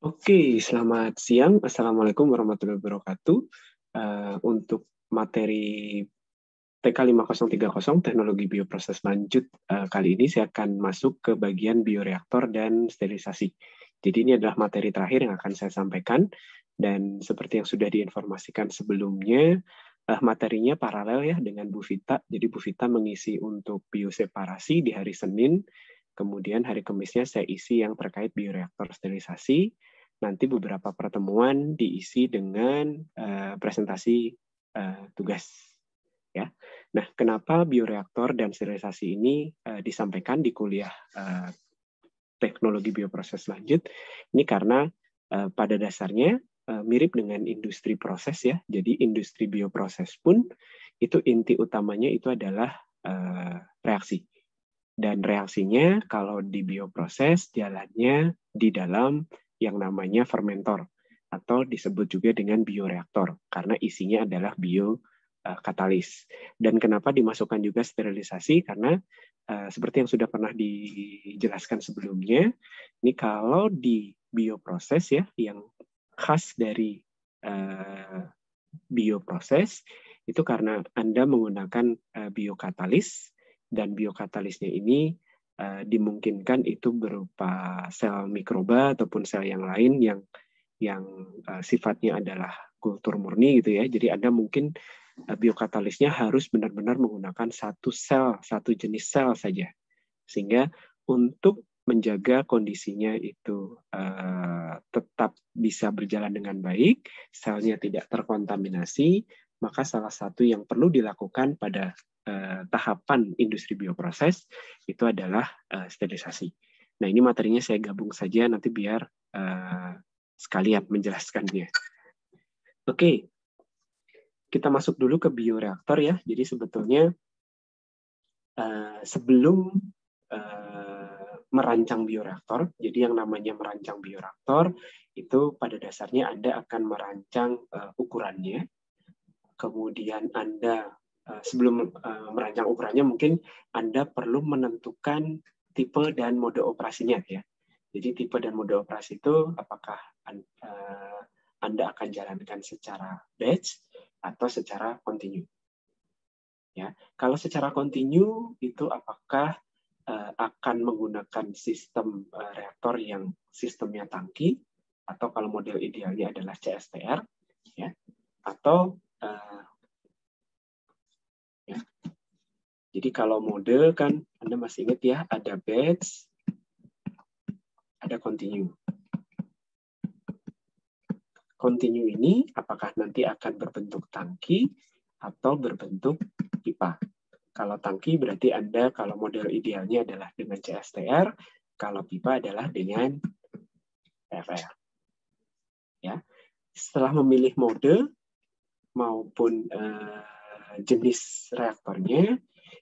Oke, selamat siang. Assalamualaikum warahmatullahi wabarakatuh. Untuk materi TK 5030 Teknologi Bioproses Lanjut, kali ini saya akan masuk ke bagian bioreaktor dan sterilisasi. Jadi ini adalah materi terakhir yang akan saya sampaikan, dan seperti yang sudah diinformasikan sebelumnya, materinya paralel ya dengan Bu Vita. Jadi Bu Vita mengisi untuk bioseparasi di hari Senin, kemudian hari Kamisnya saya isi yang terkait bioreaktor sterilisasi. Nanti beberapa pertemuan diisi dengan presentasi tugas. Ya. Nah, kenapa bioreaktor dan sterilisasi ini disampaikan di kuliah teknologi bioproses lanjut? Ini karena pada dasarnya mirip dengan industri proses ya. Jadi industri bioproses pun itu inti utamanya itu adalah reaksi. Dan reaksinya kalau di bioproses jalannya di dalam yang namanya fermentor atau disebut juga dengan bioreaktor karena isinya adalah biokatalis. Dan kenapa dimasukkan juga sterilisasi? Karena seperti yang sudah pernah dijelaskan sebelumnya, ini kalau di bioproses ya yang khas dari bioproses itu karena Anda menggunakan biokatalis, dan biokatalisnya ini dimungkinkan itu berupa sel mikroba ataupun sel yang lain yang sifatnya adalah kultur murni gitu ya. Jadi Anda mungkin biokatalisnya harus benar-benar menggunakan satu jenis sel saja. Sehingga untuk menjaga kondisinya itu tetap bisa berjalan dengan baik, selnya tidak terkontaminasi, maka salah satu yang perlu dilakukan pada tahapan industri bioproses itu adalah sterilisasi. Nah, ini materinya saya gabung saja nanti biar sekalian menjelaskannya. Oke, kita masuk dulu ke bioreaktor ya. Jadi sebetulnya sebelum merancang bioreaktor, jadi yang namanya merancang bioreaktor itu pada dasarnya Anda akan merancang ukurannya, kemudian Anda sebelum merancang ukurannya mungkin Anda perlu menentukan tipe dan mode operasinya ya. Jadi tipe dan mode operasi itu apakah Anda akan jalankan secara batch atau secara kontinu. Ya, kalau secara kontinu itu apakah akan menggunakan sistem reaktor yang sistemnya tangki, atau kalau model idealnya adalah CSTR, ya, atau ya. Jadi kalau mode kan Anda masih ingat ya, ada batch, ada continue. Continue ini apakah nanti akan berbentuk tangki atau berbentuk pipa. Kalau tangki berarti Anda kalau model idealnya adalah dengan CSTR, kalau pipa adalah dengan PFR. Ya. Setelah memilih mode maupun jenis reaktornya,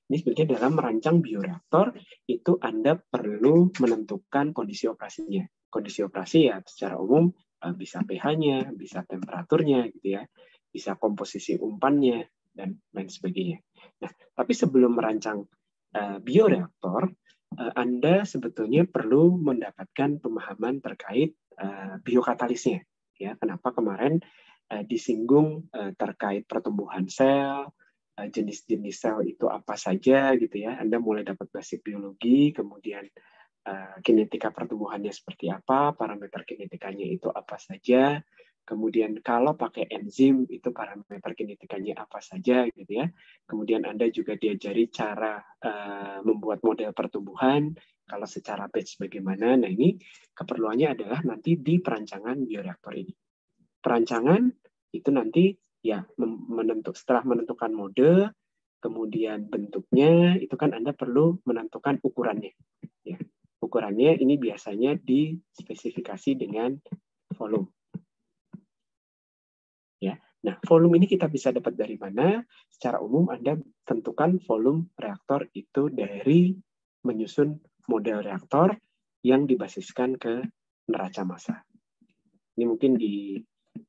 ini sebenarnya dalam merancang bioreaktor itu Anda perlu menentukan kondisi operasinya. Kondisi operasi ya secara umum bisa pH-nya, bisa temperaturnya gitu ya, bisa komposisi umpannya dan lain sebagainya. Nah, tapi sebelum merancang bioreaktor, Anda sebetulnya perlu mendapatkan pemahaman terkait biokatalisnya. Ya, kenapa kemarin disinggung terkait pertumbuhan sel, jenis-jenis sel itu apa saja gitu ya. Anda mulai dapat basic biologi, kemudian kinetika pertumbuhannya seperti apa, parameter kinetikanya itu apa saja, kemudian kalau pakai enzim itu parameter kinetikanya apa saja gitu ya. Kemudian Anda juga diajari cara membuat model pertumbuhan, kalau secara batch bagaimana. Nah, ini keperluannya adalah nanti di perancangan bioreaktor ini. Perancangan itu nanti ya setelah menentukan mode, kemudian bentuknya, itu kan Anda perlu menentukan ukurannya. Ya. Ukurannya ini biasanya dispesifikasi dengan volume. Ya. Nah, volume ini kita bisa dapat dari mana? Secara umum Anda tentukan volume reaktor itu dari menyusun model reaktor yang dibasiskan ke neraca massa. Ini mungkin di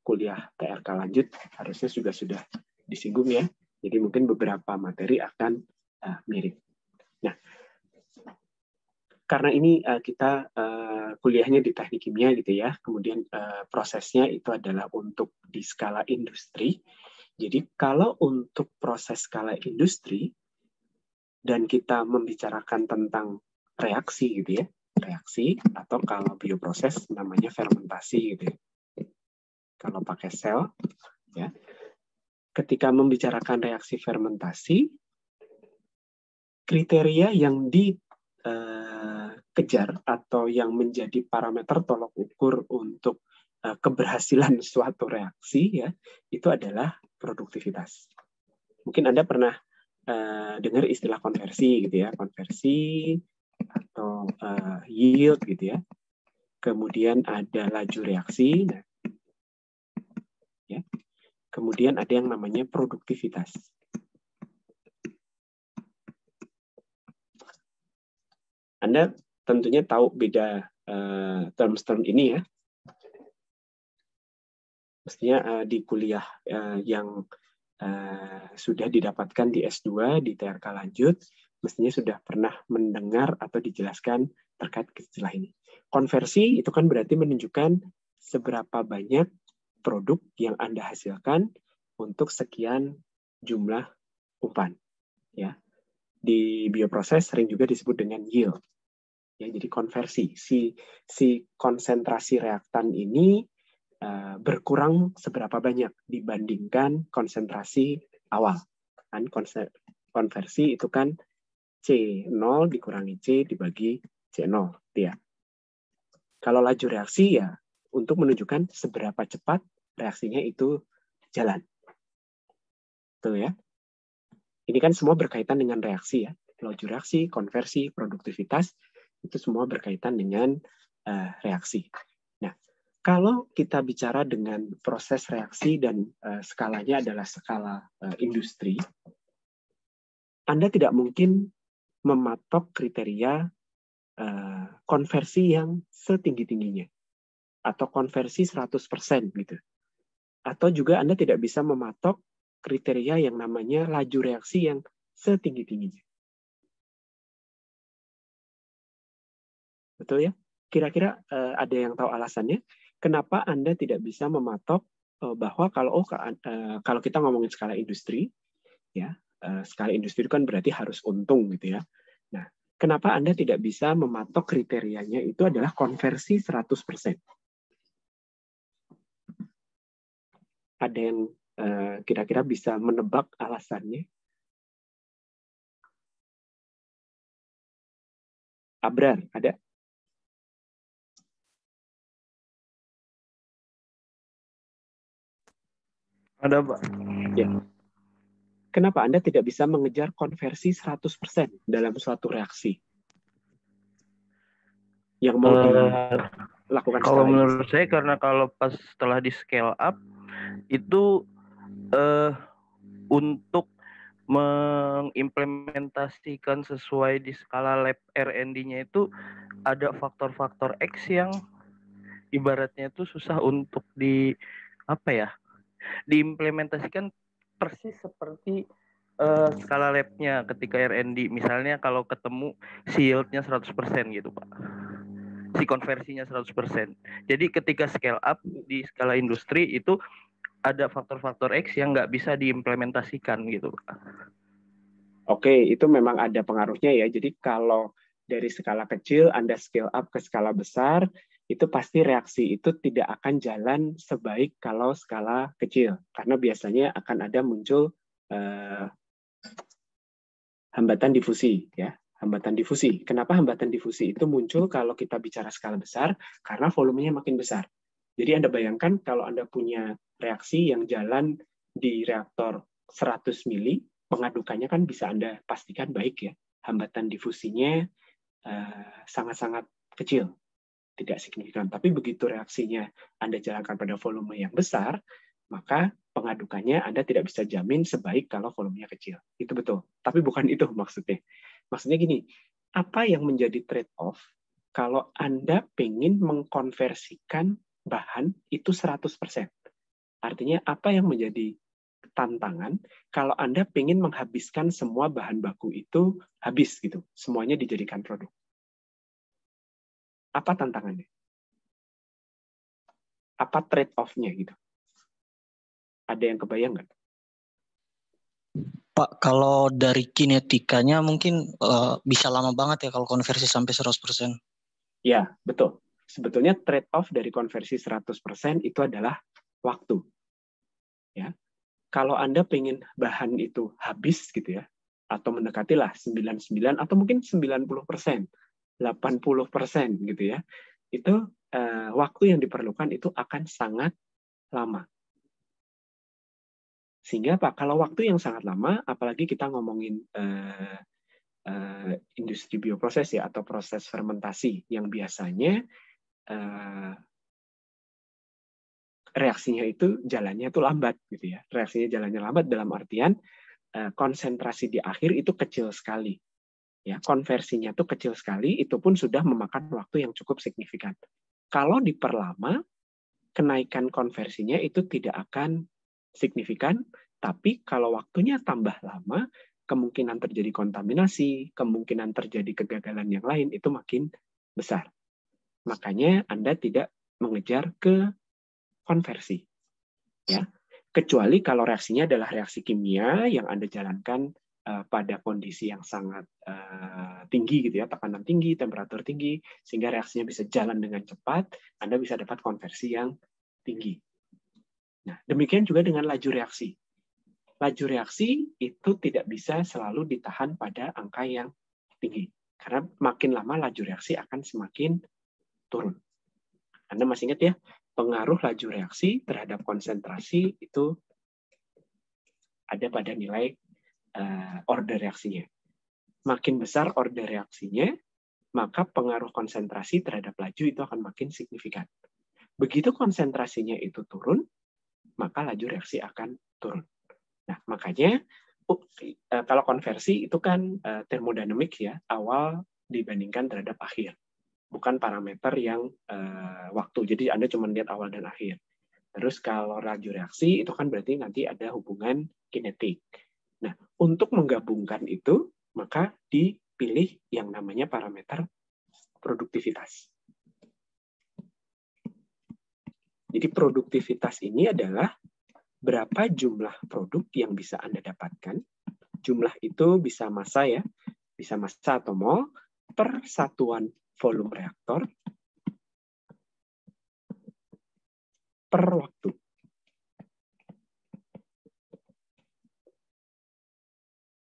kuliah TRK lanjut harusnya sudah disinggung ya. Jadi mungkin beberapa materi akan mirip. Nah, karena ini kita kuliahnya di teknik kimia gitu ya, kemudian prosesnya itu adalah untuk di skala industri. Jadi kalau untuk proses skala industri dan kita membicarakan tentang reaksi gitu ya, reaksi atau kalau bioproses namanya fermentasi gitu ya. Kalau pakai sel ya, ketika membicarakan reaksi fermentasi, kriteria yang dikejar atau yang menjadi parameter tolok ukur untuk keberhasilan suatu reaksi ya, itu adalah produktivitas. Mungkin Anda pernah dengar istilah konversi gitu ya, konversi atau yield gitu ya. Kemudian ada laju reaksi, nah, ya. Kemudian ada yang namanya produktivitas. Anda tentunya tahu beda term-term ini ya. Mestinya di kuliah yang sudah didapatkan di S2, di TRK lanjut, mestinya sudah pernah mendengar atau dijelaskan terkait istilah ini. Konversi itu kan berarti menunjukkan seberapa banyak produk yang Anda hasilkan untuk sekian jumlah umpan. Ya. Di bioproses sering juga disebut dengan yield. Ya, jadi konversi. Si konsentrasi reaktan ini berkurang seberapa banyak dibandingkan konsentrasi awal. Kan konversi itu kan C0 dikurangi C dibagi C0. Ya. Kalau laju reaksi ya untuk menunjukkan seberapa cepat reaksinya itu jalan. Tuh ya. Ini kan semua berkaitan dengan reaksi ya. Laju reaksi, konversi, produktivitas, itu semua berkaitan dengan reaksi. Nah, kalau kita bicara dengan proses reaksi dan skalanya adalah skala industri, Anda tidak mungkin mematok kriteria konversi yang setinggi-tingginya atau konversi 100% gitu. Atau juga Anda tidak bisa mematok kriteria yang namanya laju reaksi yang setinggi-tingginya. Betul ya? Kira-kira ada yang tahu alasannya? Kenapa Anda tidak bisa mematok bahwa kalau kita ngomongin skala industri, ya skala industri itu kan berarti harus untung gitu ya. Nah, kenapa Anda tidak bisa mematok kriterianya itu adalah konversi 100%? Ada yang kira-kira bisa menebak alasannya? Abrar, ada? Ada, Pak. Ya. Kenapa Anda tidak bisa mengejar konversi 100% dalam suatu reaksi? Yang mau dilakukan kalau skala menurut industri? saya karena kalau pas setelah di scale up itu untuk mengimplementasikan sesuai di skala lab R&D-nya itu ada faktor-faktor X yang ibaratnya itu susah untuk diimplementasikan persis seperti skala lab-nya ketika R&D. Misalnya kalau ketemu si yield-nya 100% gitu, Pak. Si konversinya 100%. Jadi ketika scale up di skala industri itu ada faktor-faktor X yang nggak bisa diimplementasikan gitu, Pak. Oke, itu memang ada pengaruhnya ya. Jadi kalau dari skala kecil Anda scale up ke skala besar, itu pasti reaksi itu tidak akan jalan sebaik kalau skala kecil. Karena biasanya akan ada muncul hambatan difusi ya. Hambatan difusi. Kenapa hambatan difusi itu muncul kalau kita bicara skala besar? Karena volumenya makin besar. Jadi Anda bayangkan kalau Anda punya reaksi yang jalan di reaktor 100 mili, pengadukannya kan bisa Anda pastikan baik ya. Hambatan difusinya sangat-sangat kecil, tidak signifikan. Tapi begitu reaksinya Anda jalankan pada volume yang besar, maka pengadukannya Anda tidak bisa jamin sebaik kalau volumenya kecil. Itu betul. Tapi bukan itu maksudnya. Maksudnya gini, apa yang menjadi trade-off kalau Anda pengen mengkonversikan bahan itu 100%? Artinya apa yang menjadi tantangan kalau Anda pengen menghabiskan semua bahan baku itu habis gitu, semuanya dijadikan produk. Apa tantangannya? Apa trade-off-nya gitu? Ada yang kebayang nggak? Pak, kalau dari kinetikanya mungkin bisa lama banget ya kalau konversi sampai 100%. Ya, betul. Sebetulnya trade-off dari konversi 100% itu adalah waktu. Ya. Kalau Anda pengen bahan itu habis gitu ya, atau mendekatilah 99 atau mungkin 90%, 80% gitu ya, itu waktu yang diperlukan itu akan sangat lama. Sehingga Pak, kalau waktu yang sangat lama, apalagi kita ngomongin industri bioproses ya, atau proses fermentasi yang biasanya reaksinya itu jalannya itu lambat gitu ya. Reaksinya jalannya lambat dalam artian konsentrasi di akhir itu kecil sekali. Ya, konversinya itu kecil sekali, itu pun sudah memakan waktu yang cukup signifikan. Kalau diperlama, kenaikan konversinya itu tidak akan signifikan, tapi kalau waktunya tambah lama, kemungkinan terjadi kontaminasi, kemungkinan terjadi kegagalan yang lain itu makin besar. Makanya Anda tidak mengejar ke konversi. Ya. Kecuali kalau reaksinya adalah reaksi kimia yang Anda jalankan pada kondisi yang sangat tinggi gitu ya, tekanan tinggi, temperatur tinggi, sehingga reaksinya bisa jalan dengan cepat, Anda bisa dapat konversi yang tinggi. Nah, demikian juga dengan laju reaksi. Laju reaksi itu tidak bisa selalu ditahan pada angka yang tinggi. Karena makin lama laju reaksi akan semakin turun. Anda masih ingat ya, pengaruh laju reaksi terhadap konsentrasi itu ada pada nilai order reaksinya. Makin besar order reaksinya, maka pengaruh konsentrasi terhadap laju itu akan makin signifikan. Begitu konsentrasinya itu turun, maka laju reaksi akan turun. Nah, makanya kalau konversi itu kan termodinamik ya, awal dibandingkan terhadap akhir. Bukan parameter yang waktu. Jadi Anda cuma lihat awal dan akhir. Terus kalau laju reaksi itu kan berarti nanti ada hubungan kinetik. Nah, untuk menggabungkan itu, maka dipilih yang namanya parameter produktivitas. Jadi produktivitas ini adalah berapa jumlah produk yang bisa Anda dapatkan. Jumlah itu bisa massa ya, bisa massa atau mol per satuan volume reaktor per waktu.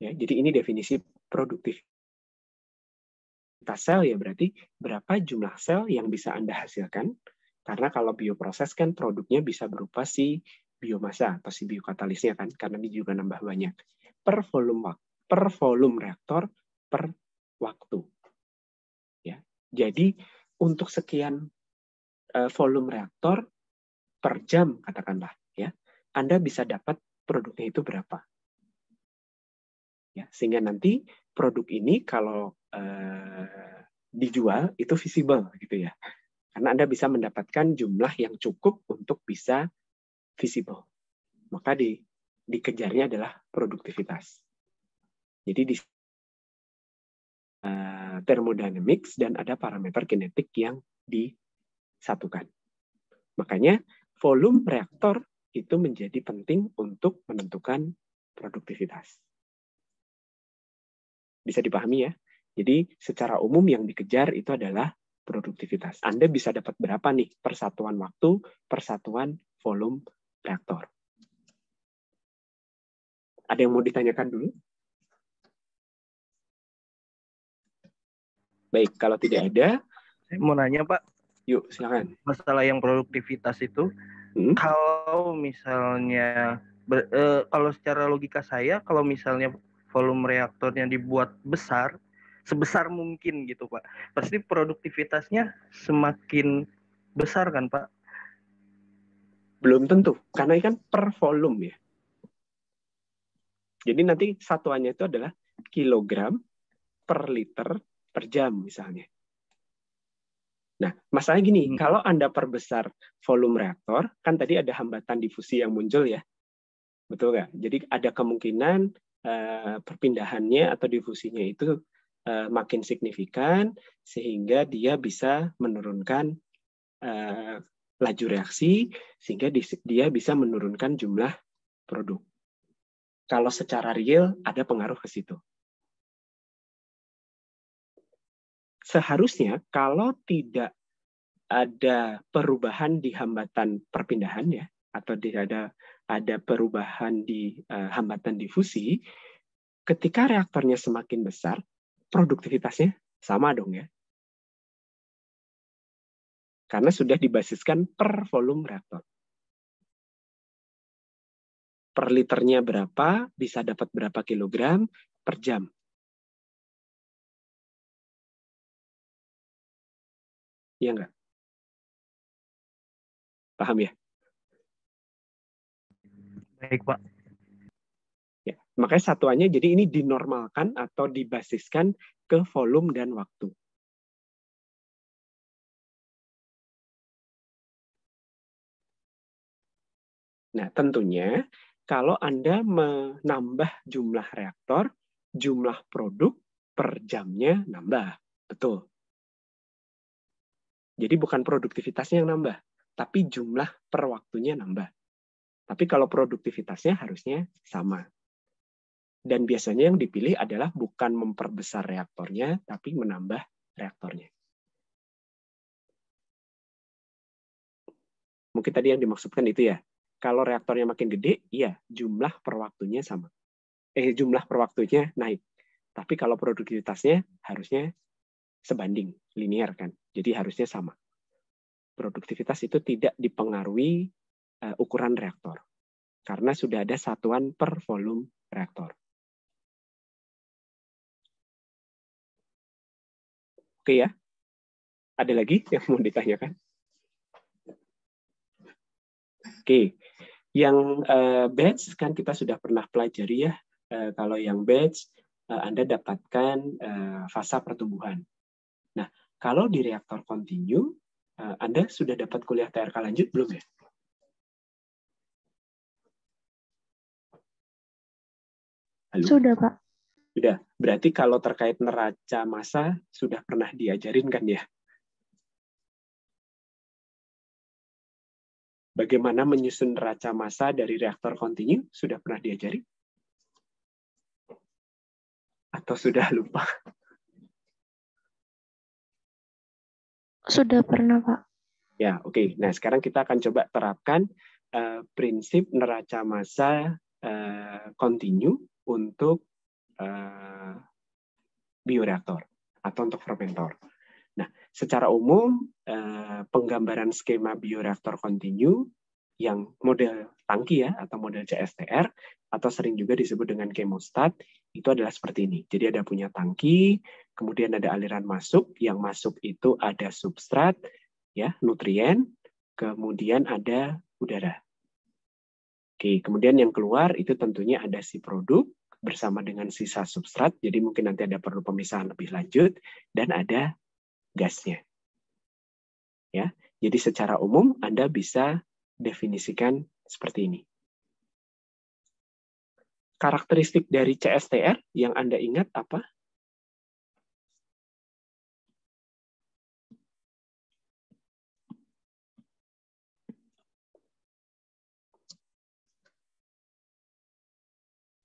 Ya, jadi ini definisi produktivitas sel ya, berarti berapa jumlah sel yang bisa Anda hasilkan. Karena kalau bioproses kan produknya bisa berupa si biomasa atau si biokatalisnya kan, karena ini juga nambah banyak. Per volume reaktor per waktu. Ya. Jadi untuk sekian volume reaktor per jam katakanlah ya, Anda bisa dapat produknya itu berapa. Ya, sehingga nanti produk ini kalau dijual itu visible gitu ya. Karena Anda bisa mendapatkan jumlah yang cukup untuk bisa visible. Maka dikejarnya adalah produktivitas. Jadi di thermodynamics dan ada parameter kinetik yang disatukan. Makanya volume reaktor itu menjadi penting untuk menentukan produktivitas. Bisa dipahami ya? Jadi secara umum yang dikejar itu adalah produktivitas. Anda bisa dapat berapa nih persatuan waktu, persatuan volume reaktor. Ada yang mau ditanyakan dulu? Baik, kalau tidak ada. Saya mau nanya Pak. Yuk, silakan. Masalah yang produktivitas itu, kalau misalnya, kalau secara logika saya, kalau misalnya volume reaktornya dibuat besar, sebesar mungkin gitu Pak, pasti produktivitasnya semakin besar kan Pak? Belum tentu, karena ini kan per volume ya. Jadi nanti satuannya itu adalah kilogram per liter per jam misalnya. Nah, masalahnya gini, kalau Anda perbesar volume reaktor, kan tadi ada hambatan difusi yang muncul ya. Betul nggak? Jadi ada kemungkinan perpindahannya atau difusinya itu makin signifikan sehingga dia bisa menurunkan laju reaksi sehingga dia bisa menurunkan jumlah produk. Kalau secara real ada pengaruh ke situ. Seharusnya kalau tidak ada perubahan di hambatan perpindahan ya, atau tidak ada perubahan di hambatan difusi, ketika reaktornya semakin besar, produktivitasnya sama dong ya. Karena sudah dibasiskan per volume reaktor. Per liternya berapa, bisa dapat berapa kilogram per jam. Iya nggak? Paham ya? Baik, Pak. Ya, makanya satuannya jadi ini dinormalkan atau dibasiskan ke volume dan waktu. Nah, tentunya kalau Anda menambah jumlah reaktor, jumlah produk per jamnya nambah. Betul. Jadi bukan produktivitasnya yang nambah, tapi jumlah per waktunya nambah. Tapi kalau produktivitasnya harusnya sama. Dan biasanya yang dipilih adalah bukan memperbesar reaktornya, tapi menambah reaktornya. Mungkin tadi yang dimaksudkan itu ya. Kalau reaktornya makin gede, iya, jumlah per waktunya sama. Jumlah per waktunya naik. Tapi kalau produktivitasnya harusnya sebanding, linear kan. Jadi harusnya sama. Produktivitas itu tidak dipengaruhi ukuran reaktor. Karena sudah ada satuan per volume reaktor. Oke ya? Ada lagi yang mau ditanyakan? Oke. Yang batch kan kita sudah pernah pelajari ya. Kalau yang batch, Anda dapatkan fasa pertumbuhan. Nah, kalau di reaktor kontinu, Anda sudah dapat kuliah TRK lanjut belum ya? Halo? Sudah, Pak. Sudah. Berarti kalau terkait neraca massa sudah pernah diajarin kan ya? Bagaimana menyusun neraca massa dari reaktor kontinu sudah pernah diajari? Atau sudah lupa? Sudah pernah, Pak. Ya, oke. Nah, sekarang kita akan coba terapkan prinsip neraca massa kontinu untuk bioreaktor atau untuk fermentor. Nah, secara umum penggambaran skema bioreaktor kontinu yang model tangki ya atau model CSTR atau sering juga disebut dengan chemostat itu adalah seperti ini. Jadi ada punya tangki, kemudian ada aliran masuk, yang masuk itu ada substrat ya, nutrien, kemudian ada udara. Oke, kemudian yang keluar itu tentunya ada si produk bersama dengan sisa substrat, jadi mungkin nanti ada perlu pemisahan lebih lanjut, dan ada gasnya. Ya, jadi secara umum Anda bisa definisikan seperti ini. Karakteristik dari CSTR yang Anda ingat apa?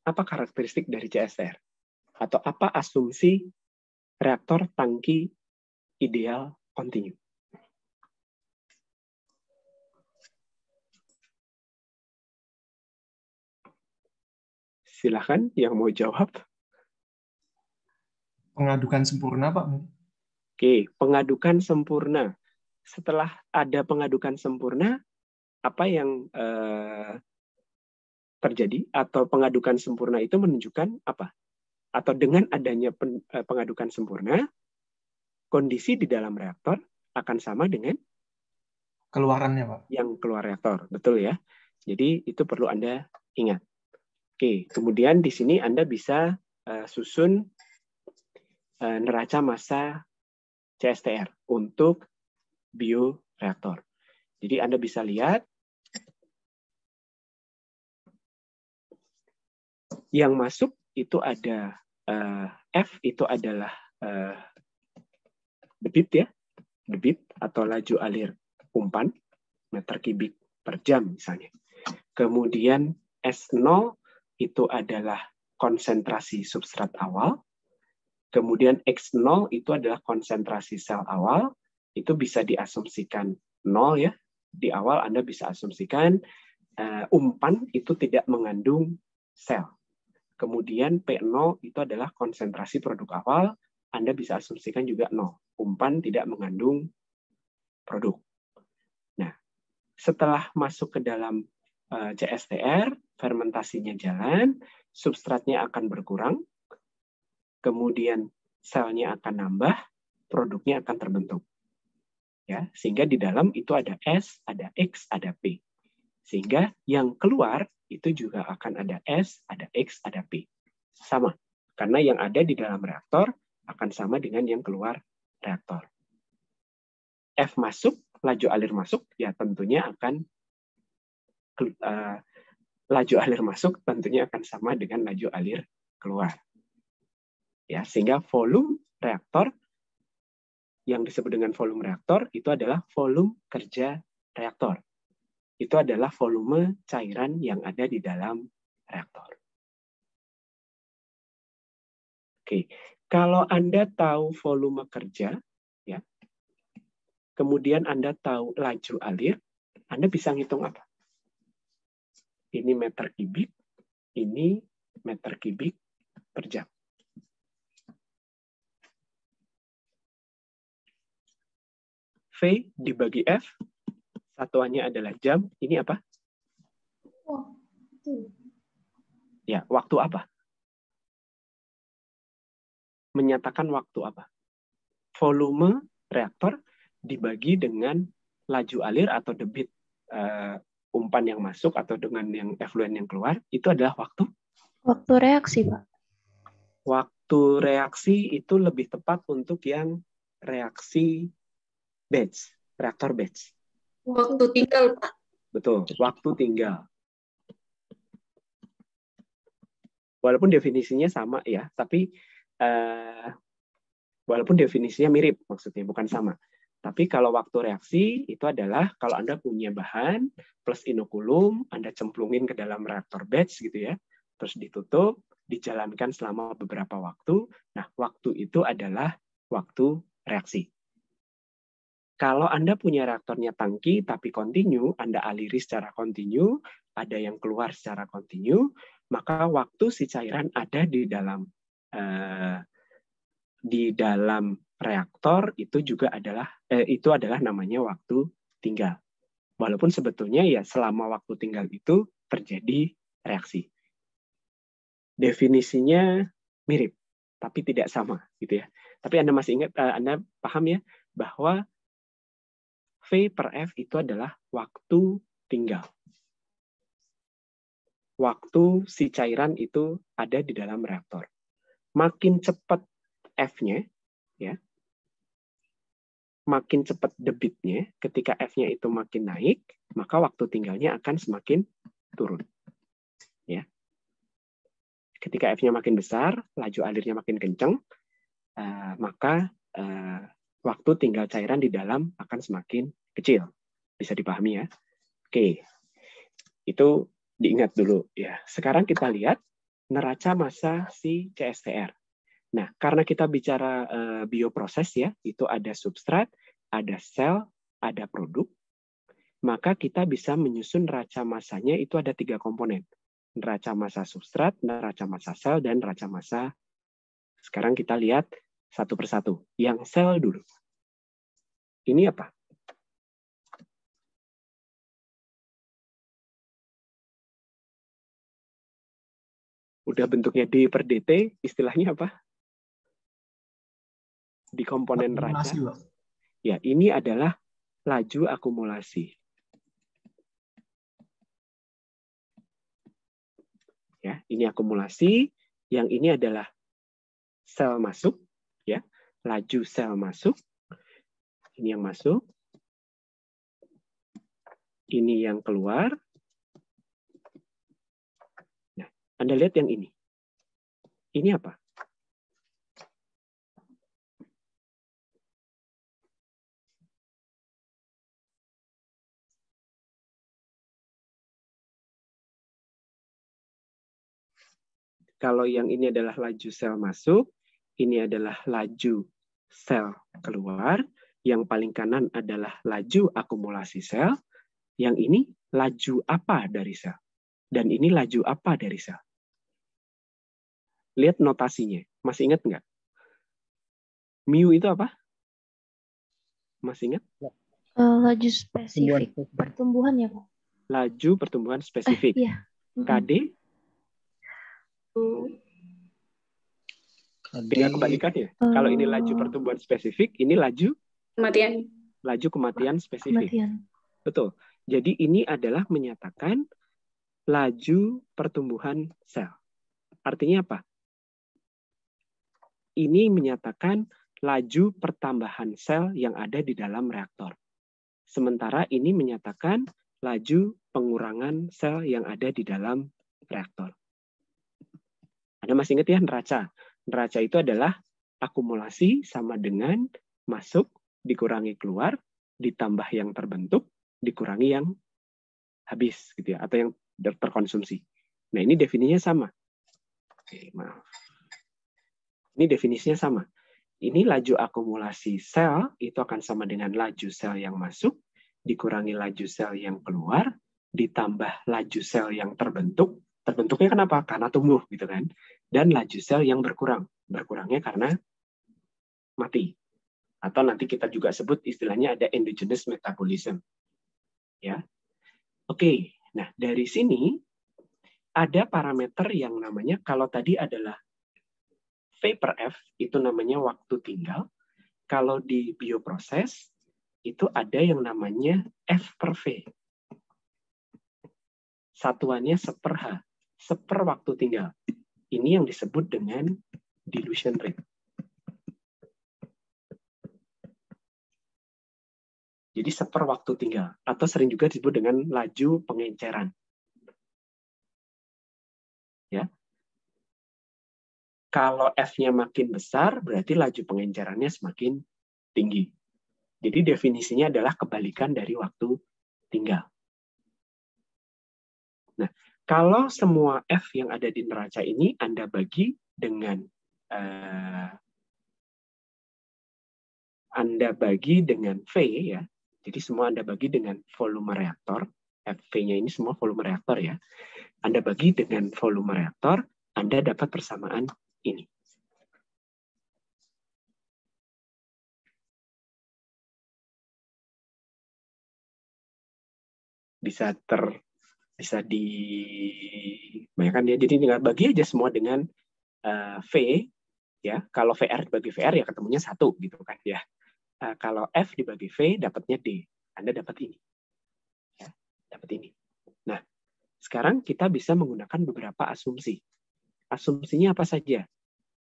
Apa karakteristik dari CSTR? Atau apa asumsi reaktor tangki ideal kontinu? Silahkan yang mau jawab. Pengadukan sempurna, Pak. Oke, pengadukan sempurna. Setelah ada pengadukan sempurna, apa yang terjadi atau pengadukan sempurna itu menunjukkan apa? Atau dengan adanya pengadukan sempurna, kondisi di dalam reaktor akan sama dengan keluarannya, Pak. Yang keluar reaktor, betul ya. Jadi itu perlu Anda ingat. Oke, kemudian di sini Anda bisa susun neraca massa CSTR untuk bioreaktor. Jadi Anda bisa lihat yang masuk itu ada F itu adalah debit ya, debit atau laju alir umpan meter kubik per jam misalnya. Kemudian S0 itu adalah konsentrasi substrat awal. Kemudian X0 itu adalah konsentrasi sel awal. Itu bisa diasumsikan 0 ya. Di awal Anda bisa asumsikan umpan itu tidak mengandung sel. Kemudian P0 itu adalah konsentrasi produk awal. Anda bisa asumsikan juga 0. Umpan tidak mengandung produk. Nah, setelah masuk ke dalam CSTR, fermentasinya jalan, substratnya akan berkurang, kemudian selnya akan nambah, produknya akan terbentuk. Ya, sehingga di dalam itu ada S, ada X, ada P. Sehingga yang keluar itu juga akan ada S, ada X, ada P. Sama. Karena yang ada di dalam reaktor akan sama dengan yang keluar reaktor. F masuk, laju alir masuk, ya tentunya akan laju alir masuk tentunya akan sama dengan laju alir keluar. Ya, sehingga volume reaktor yang disebut dengan volume reaktor itu adalah volume kerja reaktor. Itu adalah volume cairan yang ada di dalam reaktor. Oke, kalau Anda tahu volume kerja, ya, kemudian Anda tahu laju alir, Anda bisa ngitung apa? Ini meter kubik, ini meter kubik per jam. V dibagi F, satuannya adalah jam. Ini apa? Waktu. Ya, waktu apa? Menyatakan waktu apa? Volume reaktor dibagi dengan laju alir atau debit umpan yang masuk atau dengan yang efluen yang keluar, itu adalah waktu? Waktu reaksi, Pak. Waktu reaksi itu lebih tepat untuk yang reaksi batch, reaktor batch. Waktu tinggal, Pak. Betul, waktu tinggal. Walaupun definisinya sama ya, tapi walaupun definisinya mirip, maksudnya bukan sama. Tapi kalau waktu reaksi itu adalah kalau Anda punya bahan plus inokulum, Anda cemplungin ke dalam reaktor batch gitu ya, terus ditutup, dijalankan selama beberapa waktu. Nah, waktu itu adalah waktu reaksi. Kalau Anda punya reaktornya tangki tapi kontinu, Anda aliri secara kontinu, ada yang keluar secara kontinu, maka waktu si cairan ada di dalam reaktor itu juga adalah namanya waktu tinggal. Walaupun sebetulnya ya selama waktu tinggal itu terjadi reaksi. Definisinya mirip, tapi tidak sama gitu ya. Tapi Anda masih ingat, Anda paham ya bahwa V per F itu adalah waktu tinggal. Waktu si cairan itu ada di dalam reaktor. Makin cepat F-nya, ya, makin cepat debitnya, ketika F-nya itu makin naik, maka waktu tinggalnya akan semakin turun. Ya. Ketika F-nya makin besar, laju alirnya makin kencang, maka waktu tinggal cairan di dalam akan semakin kecil. Bisa dipahami ya? Oke, itu diingat dulu. Ya. Sekarang kita lihat neraca massa si CSTR. Nah, karena kita bicara bioproses ya, itu ada substrat, ada sel, ada produk, maka kita bisa menyusun neraca massanya itu ada 3 komponen. Neraca massa substrat, neraca massa sel, dan neraca massa. Sekarang kita lihat satu persatu. Yang sel dulu. Ini apa? Udah bentuknya D per DT, istilahnya apa? Di komponen neraca. Ya, ini adalah laju akumulasi. Ya, ini akumulasi, yang ini adalah sel masuk, ya, laju sel masuk. Ini yang masuk. Ini yang keluar. Nah, Anda lihat yang ini. Ini apa? Kalau yang ini adalah laju sel masuk, ini adalah laju sel keluar, yang paling kanan adalah laju akumulasi sel, yang ini laju apa dari sel, dan ini laju apa dari sel. Lihat notasinya, masih ingat nggak? Mu itu apa? Masih ingat? Laju spesifik pertumbuhan ya, Pak? Laju pertumbuhan spesifik. Iya. KD? Dengan kebalikannya. Kalau ini laju pertumbuhan spesifik, ini laju Kematian. Laju kematian spesifik. Betul. Jadi ini adalah menyatakan laju pertumbuhan sel. Artinya apa? Ini menyatakan laju pertambahan sel yang ada di dalam reaktor. Sementara ini menyatakan laju pengurangan sel yang ada di dalam reaktor. Anda masih ingat ya neraca? Neraca itu adalah akumulasi sama dengan masuk dikurangi keluar, ditambah yang terbentuk, dikurangi yang habis, gitu ya, atau yang terkonsumsi. Nah, ini definisinya sama. Oke, maaf. Ini definisinya sama. Ini laju akumulasi sel, itu akan sama dengan laju sel yang masuk, dikurangi laju sel yang keluar, ditambah laju sel yang terbentuk. Terbentuknya kenapa? Karena tumbuh, gitu kan. Dan laju sel yang berkurang. Berkurangnya karena mati. Atau nanti kita juga sebut istilahnya ada endogenous metabolism. Ya. Oke, nah dari sini ada parameter yang namanya, kalau tadi adalah V per F, itu namanya waktu tinggal. Kalau di bioproses, itu ada yang namanya F per V. Satuannya seper H, seper waktu tinggal. Ini yang disebut dengan dilution rate. Jadi seper waktu tinggal, atau sering juga disebut dengan laju pengenceran. Ya. Kalau F-nya makin besar, berarti laju pengencerannya semakin tinggi. Jadi definisinya adalah kebalikan dari waktu tinggal. Nah, kalau semua F yang ada di neraca ini Anda bagi dengan V, ya. Jadi semua Anda bagi dengan volume reaktor. V-nya ini semua volume reaktor ya. Anda bagi dengan volume reaktor, Anda dapat persamaan ini. Bisa dibayangkan ya. Jadi tinggal bagi aja semua dengan V, ya. Kalau VR dibagi VR ya ketemunya 1 gitu kan ya. Kalau F dibagi V dapatnya D. Anda dapat ini. Ya, dapat ini. Nah, sekarang kita bisa menggunakan beberapa asumsi. Asumsinya apa saja?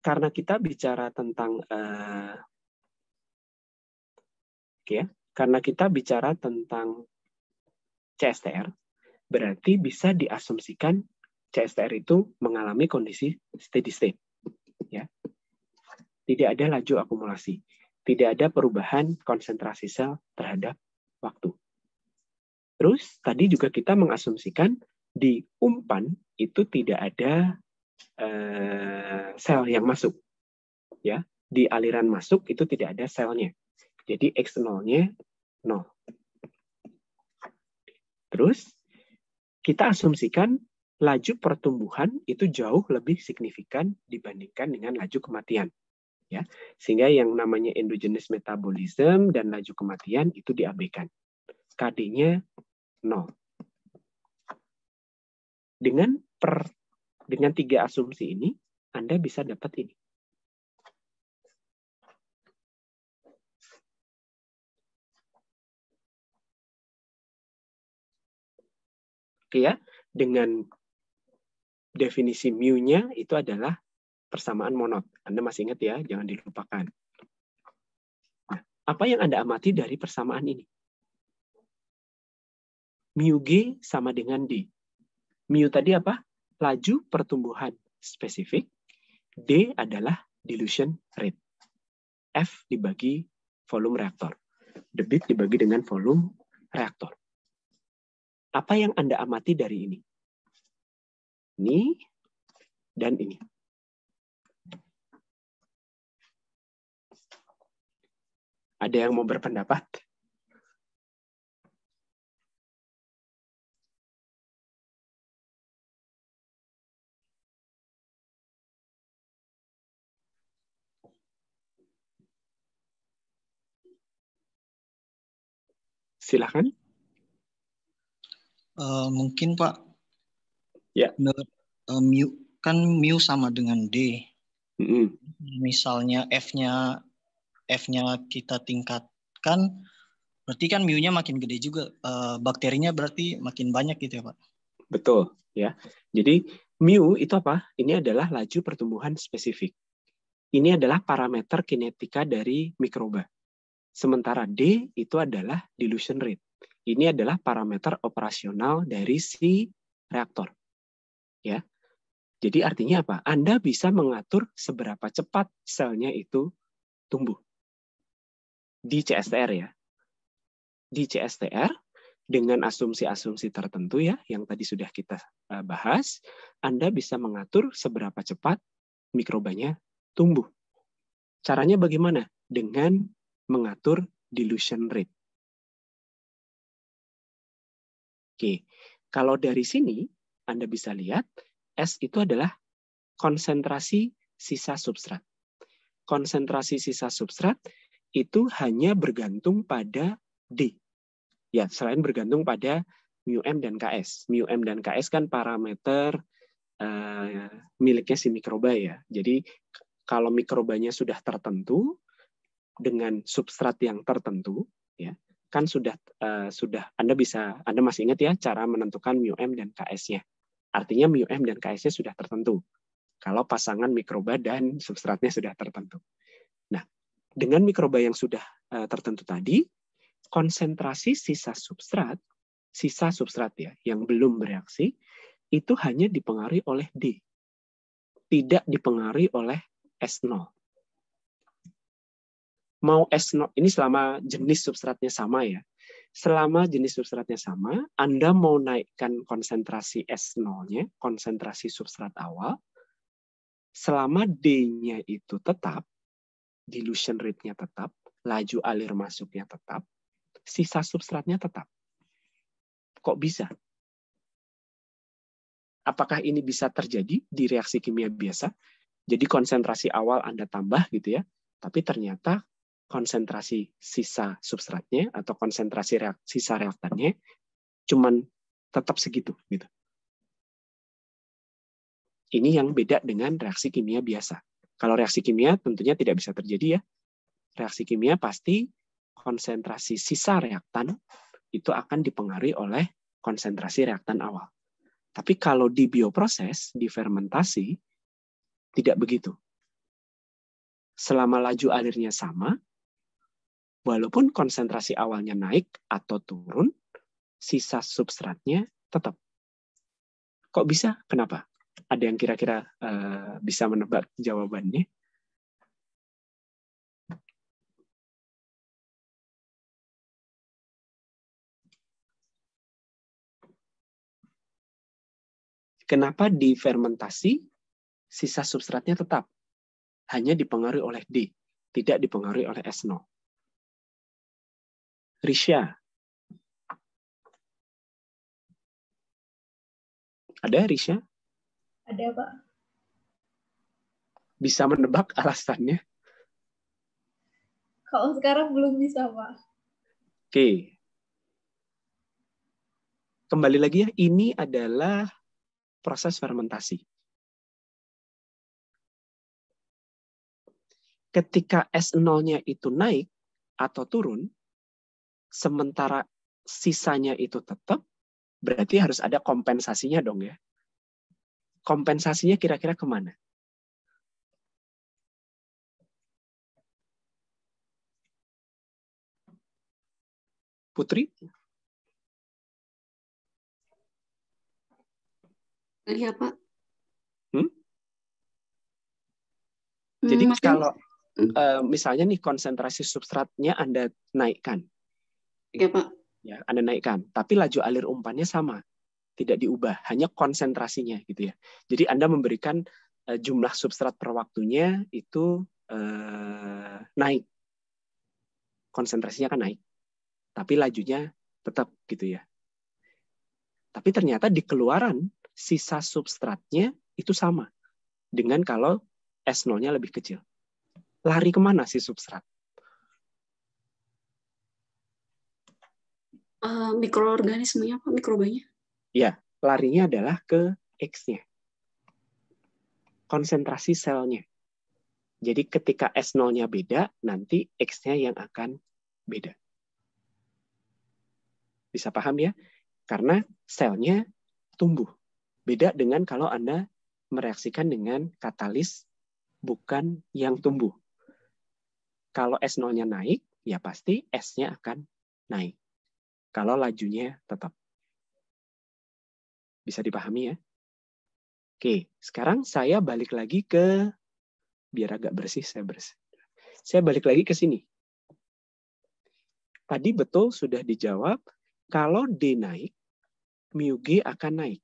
Karena kita bicara tentang CSTR, berarti bisa diasumsikan CSTR itu mengalami kondisi steady state. Ya. Tidak ada laju akumulasi. Tidak ada perubahan konsentrasi sel terhadap waktu. Terus tadi juga kita mengasumsikan di umpan itu tidak ada sel yang masuk. Ya, di aliran masuk itu tidak ada selnya. Jadi X0-nya 0. Terus kita asumsikan laju pertumbuhan itu jauh lebih signifikan dibandingkan dengan laju kematian. Ya, sehingga yang namanya endogenous metabolism dan laju kematian itu diabaikan. KD-nya 0. Dengan 3 asumsi ini, Anda bisa dapat ini. Oke ya, dengan definisi mu-nya itu adalah persamaan monod. Anda masih ingat ya, jangan dilupakan. Nah, apa yang Anda amati dari persamaan ini? Mu G sama dengan D. Mu tadi apa? Laju pertumbuhan spesifik. D adalah dilution rate. F dibagi volume reaktor. Debit dibagi dengan volume reaktor. Apa yang Anda amati dari ini? Ini dan ini. Ada yang mau berpendapat? Silakan. Mungkin Pak, Ya. mu sama dengan D. Misalnya F-nya kita tingkatkan, berarti kan mu-nya makin gede juga. Bakterinya berarti makin banyak gitu ya Pak? Betul. Ya. Jadi mu itu apa? Ini adalah laju pertumbuhan spesifik. Ini adalah parameter kinetika dari mikroba. Sementara D itu adalah dilution rate. Ini adalah parameter operasional dari si reaktor. Ya. Jadi artinya apa? Anda bisa mengatur seberapa cepat selnya itu tumbuh. Di CSTR ya. Di CSTR dengan asumsi-asumsi tertentu ya, yang tadi sudah kita bahas, Anda bisa mengatur seberapa cepat mikrobanya tumbuh. Caranya bagaimana? Dengan mengatur dilution rate. Oke, kalau dari sini Anda bisa lihat S itu adalah konsentrasi sisa substrat. Konsentrasi sisa substrat itu hanya bergantung pada D. Ya, selain bergantung pada μm dan Ks. μm dan Ks kan parameter miliknya si mikroba ya. Jadi kalau mikrobanya sudah tertentu dengan substrat yang tertentu, ya kan sudah Anda masih ingat ya cara menentukan μm dan Ks-nya. Artinya μm dan Ks-nya sudah tertentu. Kalau pasangan mikroba dan substratnya sudah tertentu. Nah, dengan mikroba yang sudah tertentu tadi, konsentrasi sisa substrat ya yang belum bereaksi itu hanya dipengaruhi oleh D, tidak dipengaruhi oleh S0. Mau S0 ini selama jenis substratnya sama ya. Selama jenis substratnya sama, Anda mau naikkan konsentrasi S0-nya, konsentrasi substrat awal, selama D-nya itu tetap, dilution rate-nya tetap, laju alir masuknya tetap, sisa substratnya tetap. Kok bisa? Apakah ini bisa terjadi di reaksi kimia biasa? Jadi konsentrasi awal Anda tambah gitu ya, tapi ternyata konsentrasi sisa substratnya atau konsentrasi sisa reaktannya cuman tetap segitu gitu. Ini yang beda dengan reaksi kimia biasa. Kalau reaksi kimia tentunya tidak bisa terjadi ya. Reaksi kimia pasti konsentrasi sisa reaktan itu akan dipengaruhi oleh konsentrasi reaktan awal. Tapi kalau di bioproses, di fermentasi, tidak begitu. Selama laju alirnya sama, walaupun konsentrasi awalnya naik atau turun, sisa substratnya tetap. Kok bisa? Kenapa? Ada yang kira-kira bisa menebak jawabannya? Kenapa di fermentasi sisa substratnya tetap? Hanya dipengaruhi oleh D, tidak dipengaruhi oleh S0. Risha. Ada Risha? Ada, Pak. Bisa menebak alasannya? Kalau sekarang belum bisa, Pak. Oke. Kembali lagi ya, ini adalah proses fermentasi. Ketika S0-nya itu naik atau turun, sementara sisanya itu tetap, berarti harus ada kompensasinya dong ya. Kompensasinya kira-kira kemana? Putri? Iya, Pak. Jadi kalau misalnya nih konsentrasi substratnya Anda naikkan. Iya, Pak. Ya, Anda naikkan, tapi laju alir umpannya sama. Tidak diubah, hanya konsentrasinya gitu ya. Jadi Anda memberikan jumlah substrat per waktunya itu naik. Konsentrasinya kan naik. Tapi lajunya tetap gitu ya. Tapi ternyata di keluaran sisa substratnya itu sama dengan kalau S0-nya lebih kecil. Lari kemana si substrat? Mikroorganismenya apa? Mikrobanya? Ya, larinya adalah ke X-nya. Konsentrasi selnya. Jadi ketika S0-nya beda, nanti X-nya yang akan beda. Bisa paham ya? Karena selnya tumbuh. Beda dengan kalau Anda mereaksikan dengan katalis bukan yang tumbuh. Kalau S0-nya naik, ya pasti S-nya akan naik. Kalau lajunya tetap. Bisa dipahami ya? Oke, sekarang saya balik lagi ke, biar agak bersih, saya balik lagi ke sini. Tadi betul sudah dijawab, kalau D naik, mu G akan naik.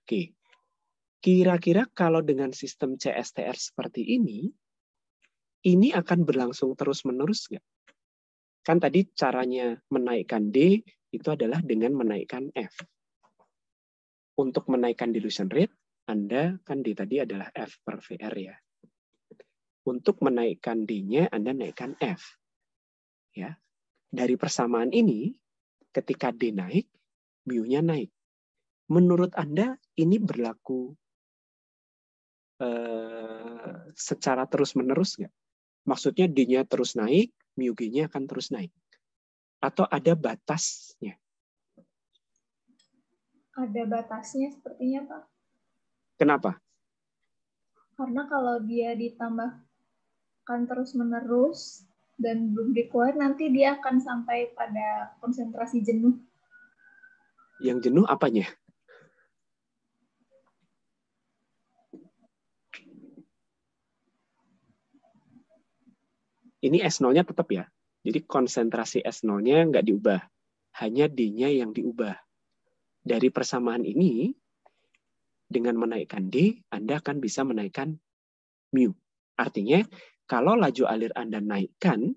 Oke, kira-kira kalau dengan sistem CSTR seperti ini akan berlangsung terus-menerus nggak? Kan tadi caranya menaikkan D itu adalah dengan menaikkan F. Untuk menaikkan dilution rate, Anda kan D tadi adalah F per VR ya. Untuk menaikkan D-nya, Anda naikkan F. Ya. Dari persamaan ini, ketika D naik, mu-nya naik. Menurut Anda, ini berlaku secara terus-menerus nggak? Maksudnya D-nya terus naik, mu G-nya akan terus naik. Atau ada batasnya? Ada batasnya sepertinya, Pak. Kenapa? Karena kalau dia ditambahkan terus-menerus dan belum dikeluar, nanti dia akan sampai pada konsentrasi jenuh. Yang jenuh apanya? Ini S0-nya tetap ya. Jadi konsentrasi S0-nya nggak diubah. Hanya D-nya yang diubah. Dari persamaan ini, dengan menaikkan D, Anda akan bisa menaikkan mu. Artinya, kalau laju alir Anda naikkan,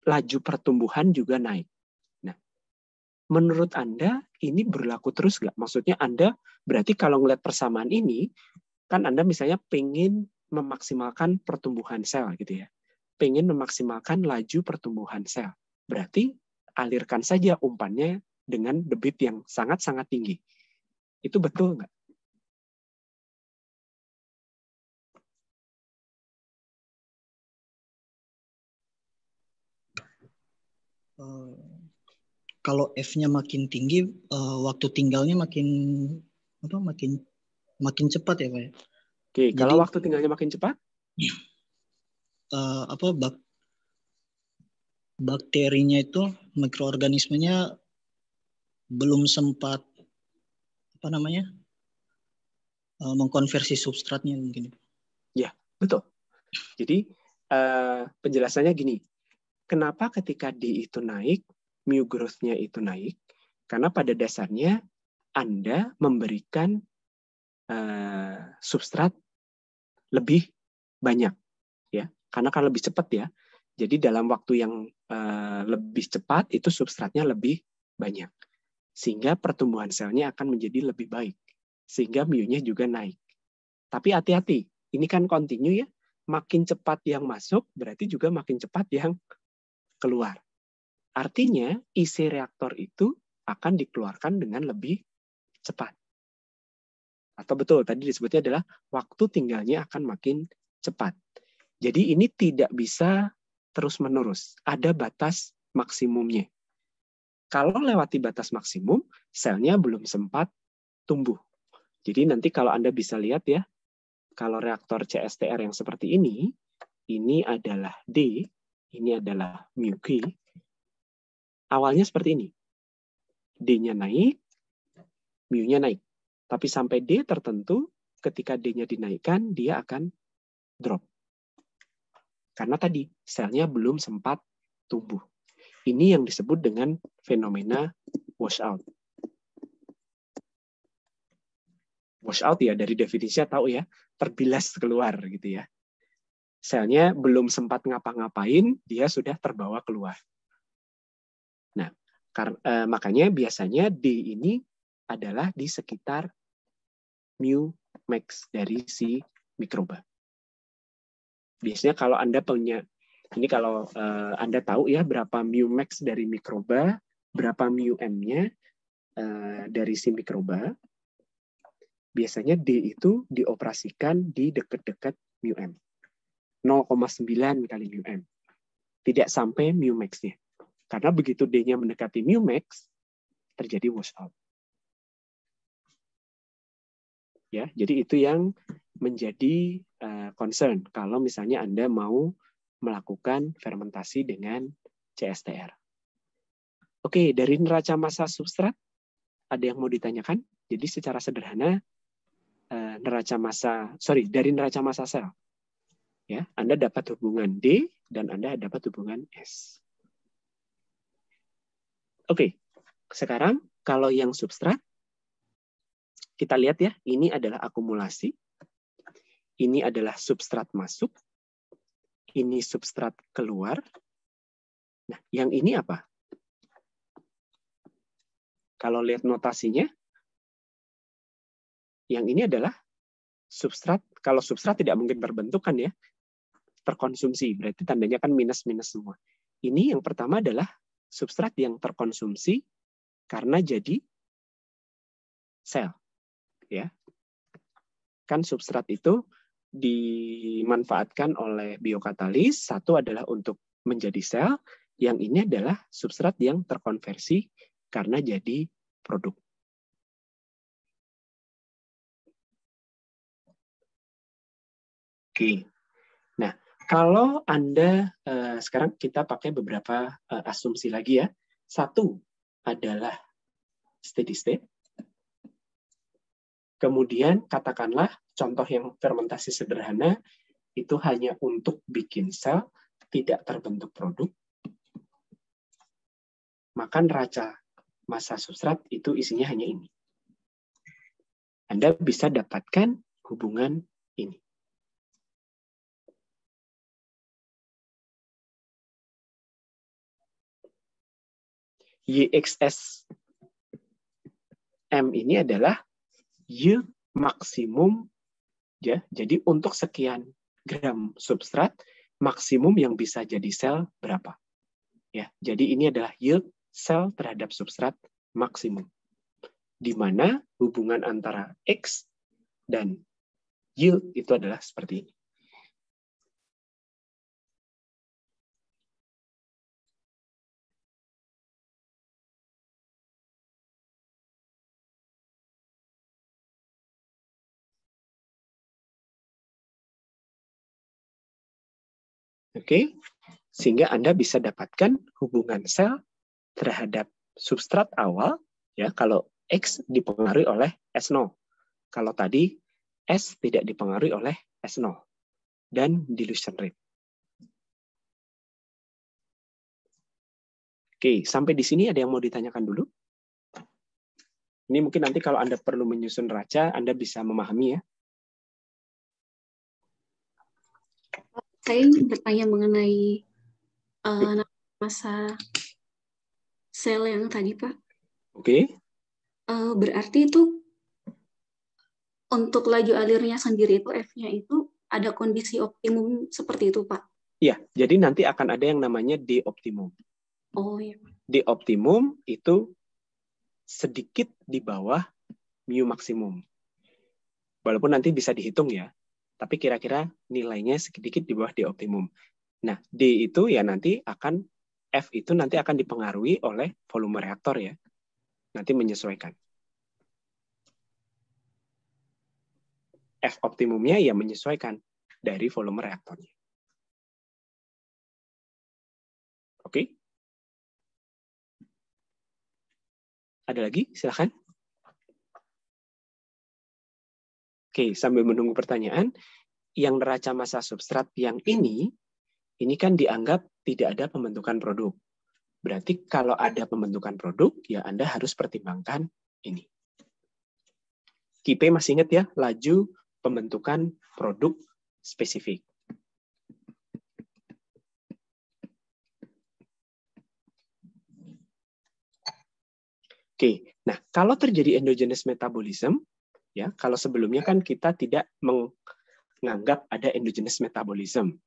laju pertumbuhan juga naik. Nah, menurut Anda, ini berlaku terus nggak? Maksudnya Anda, berarti kalau ngeliat persamaan ini, kan Anda misalnya pengen memaksimalkan pertumbuhan sel gitu ya. Pengen memaksimalkan laju pertumbuhan sel. Berarti alirkan saja umpannya dengan debit yang sangat-sangat tinggi. Itu betul nggak? Kalau F-nya makin tinggi, waktu tinggalnya makin cepat ya, Pak. Oke, kalau waktu tinggalnya makin cepat? Bakterinya itu, mikroorganismenya belum sempat mengkonversi substratnya mungkin. Ya, betul. Jadi penjelasannya gini. Kenapa ketika D itu naik, mu growth-nya itu naik? Karena pada dasarnya Anda memberikan substrat lebih banyak, ya. Karena kan lebih cepat ya. Jadi dalam waktu yang lebih cepat itu substratnya lebih banyak. Sehingga pertumbuhan selnya akan menjadi lebih baik. Sehingga mu-nya juga naik. Tapi hati-hati, ini kan continue ya. Makin cepat yang masuk, berarti juga makin cepat yang keluar. Artinya, isi reaktor itu akan dikeluarkan dengan lebih cepat. Atau betul, tadi disebutnya adalah waktu tinggalnya akan makin cepat. Jadi ini tidak bisa terus-menerus. Ada batas maksimumnya. Kalau lewati batas maksimum, selnya belum sempat tumbuh. Jadi nanti kalau Anda bisa lihat ya, kalau reaktor CSTR yang seperti ini adalah D, ini adalah mu G. Awalnya seperti ini. D-nya naik, mu-nya naik. Tapi sampai D tertentu, ketika D-nya dinaikkan, dia akan drop. Karena tadi, selnya belum sempat tumbuh. Ini yang disebut dengan fenomena washout. Wash out ya, dari definisinya tahu ya, terbilas keluar gitu ya. Selnya belum sempat ngapa-ngapain, dia sudah terbawa keluar. Nah, makanya biasanya D ini adalah di sekitar mu max dari si mikroba. Biasanya kalau Anda punya, ini kalau Anda tahu ya berapa mu max dari mikroba, berapa mu m-nya dari si mikroba, biasanya D itu dioperasikan di dekat-dekat mu m. 0,9 kali mu m. Tidak sampai mu max-nya. Karena begitu D-nya mendekati mu max, terjadi washout. Ya, jadi itu yang menjadi concern kalau misalnya Anda mau melakukan fermentasi dengan CSTR. Oke, dari neraca massa substrat, ada yang mau ditanyakan? Jadi secara sederhana, dari neraca massa sel, ya, Anda dapat hubungan D dan Anda dapat hubungan S. Oke, sekarang kalau yang substrat, kita lihat ya, ini adalah akumulasi, ini adalah substrat masuk, ini substrat keluar. Nah, yang ini apa? Kalau lihat notasinya, yang ini adalah substrat. Kalau substrat tidak mungkin terbentuk kan ya, terkonsumsi, berarti tandanya kan minus-minus semua. Ini yang pertama adalah substrat yang terkonsumsi karena jadi sel. Ya. Kan substrat itu dimanfaatkan oleh biokatalis, satu adalah untuk menjadi sel, yang ini adalah substrat yang terkonversi karena jadi produk. Oke. Nah, kalau Anda, sekarang kita pakai beberapa asumsi lagi ya. Satu adalah steady state. Kemudian katakanlah contoh yang fermentasi sederhana itu hanya untuk bikin sel, tidak terbentuk produk. Maka neraca massa substrat itu isinya hanya ini. Anda bisa dapatkan hubungan ini. YXS M ini adalah Y maksimum, ya. Jadi untuk sekian gram substrat, maksimum yang bisa jadi sel berapa? Ya, jadi ini adalah yield sel terhadap substrat maksimum, di mana hubungan antara X dan yield itu adalah seperti ini. Oke, sehingga Anda bisa dapatkan hubungan sel terhadap substrat awal, ya, kalau X dipengaruhi oleh S0. Kalau tadi S tidak dipengaruhi oleh S0 dan dilution rate. Oke, sampai di sini ada yang mau ditanyakan dulu? Ini mungkin nanti kalau Anda perlu menyusun neraca, Anda bisa memahami ya. Saya ingin bertanya mengenai massa sel yang tadi, Pak. Oke. Berarti itu untuk laju alirnya sendiri itu F-nya itu ada kondisi optimum seperti itu, Pak? Iya, jadi nanti akan ada yang namanya D optimum. Oh iya. D optimum itu sedikit di bawah mu maksimum. Walaupun nanti bisa dihitung ya, tapi kira-kira nilainya sedikit di bawah D optimum. Nah, D itu ya nanti akan, F itu nanti akan dipengaruhi oleh volume reaktor ya. Nanti menyesuaikan. F optimumnya ya menyesuaikan dari volume reaktornya. Oke? Ada lagi? Silakan. Oke, sambil menunggu pertanyaan, yang neraca massa substrat yang ini kan dianggap tidak ada pembentukan produk. Berarti kalau ada pembentukan produk, ya Anda harus pertimbangkan ini. KIP masih ingat ya, laju pembentukan produk spesifik. Oke, nah kalau terjadi endogenous metabolism, ya kalau sebelumnya kan kita tidak menganggap ada endogenous metabolism.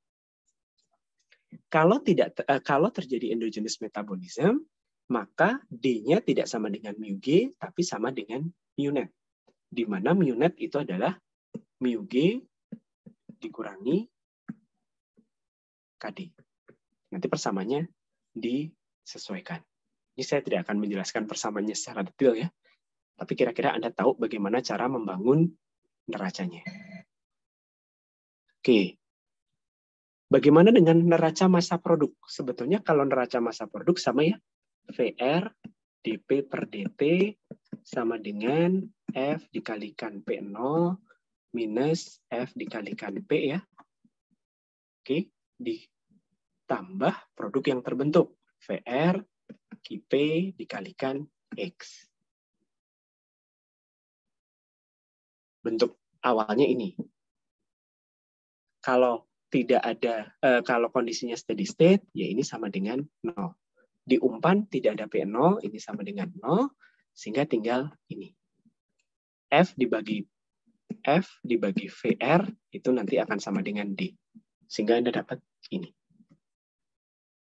Kalau terjadi endogenous metabolism, maka D-nya tidak sama dengan mu G, tapi sama dengan mu net. Di mana mu net itu adalah mu G dikurangi KD. Nanti persamanya disesuaikan. Ini saya tidak akan menjelaskan persamaannya secara detail ya, tapi kira-kira Anda tahu bagaimana cara membangun neracanya. Oke. Bagaimana dengan neraca massa produk? Sebetulnya kalau neraca massa produk sama ya. VR dP per dt sama dengan F dikalikan P0 minus F dikalikan P ya. Oke, ditambah produk yang terbentuk. VR KP dikalikan X. Bentuk awalnya ini. Kalau tidak ada, kalau kondisinya steady state, ya ini sama dengan 0. Di umpan tidak ada P0, ini sama dengan 0, sehingga tinggal ini. F dibagi VR, itu nanti akan sama dengan D. Sehingga Anda dapat ini.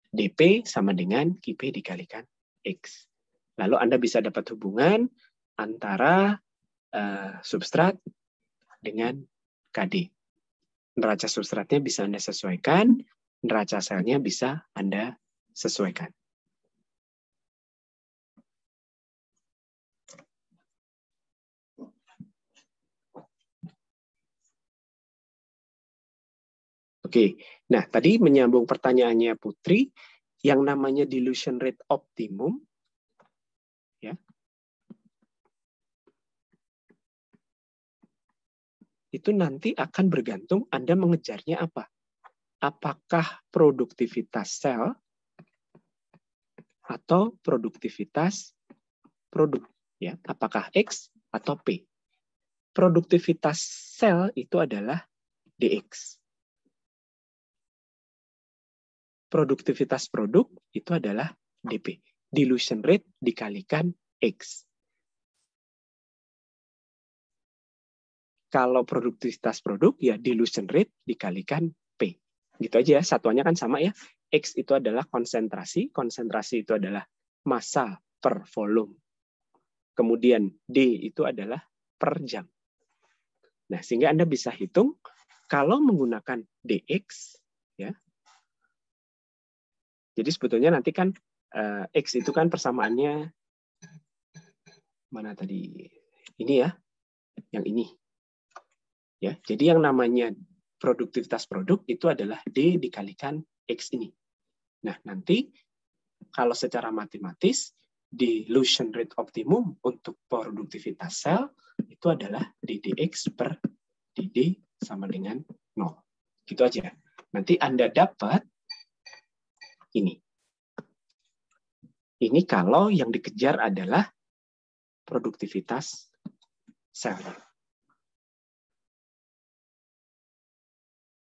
DP sama dengan KP dikalikan X. Lalu Anda bisa dapat hubungan antara substrat dengan KD. Neraca substratnya bisa Anda sesuaikan, neraca selnya bisa Anda sesuaikan. Oke, nah tadi menyambung pertanyaannya Putri, yang namanya dilution rate optimum, ya, itu nanti akan bergantung Anda mengejarnya apa. Apakah produktivitas sel atau produktivitas produk, ya? Apakah X atau P? Produktivitas sel itu adalah DX. Produktivitas produk itu adalah DP. Dilution rate dikalikan X. Kalau produktivitas produk, ya dilution rate dikalikan P. Gitu aja ya, satuannya kan sama ya. X itu adalah konsentrasi, konsentrasi itu adalah massa per volume. Kemudian D itu adalah per jam. Nah, sehingga Anda bisa hitung, kalau menggunakan DX, ya, jadi sebetulnya nanti kan X itu kan persamaannya mana tadi? Ini ya, yang ini. Ya, jadi yang namanya produktivitas produk itu adalah D dikalikan X ini. Nah, nanti kalau secara matematis dilution rate optimum untuk produktivitas sel itu adalah DDX per DD sama dengan 0. Gitu aja. Nanti Anda dapat ini. Ini kalau yang dikejar adalah produktivitas sel.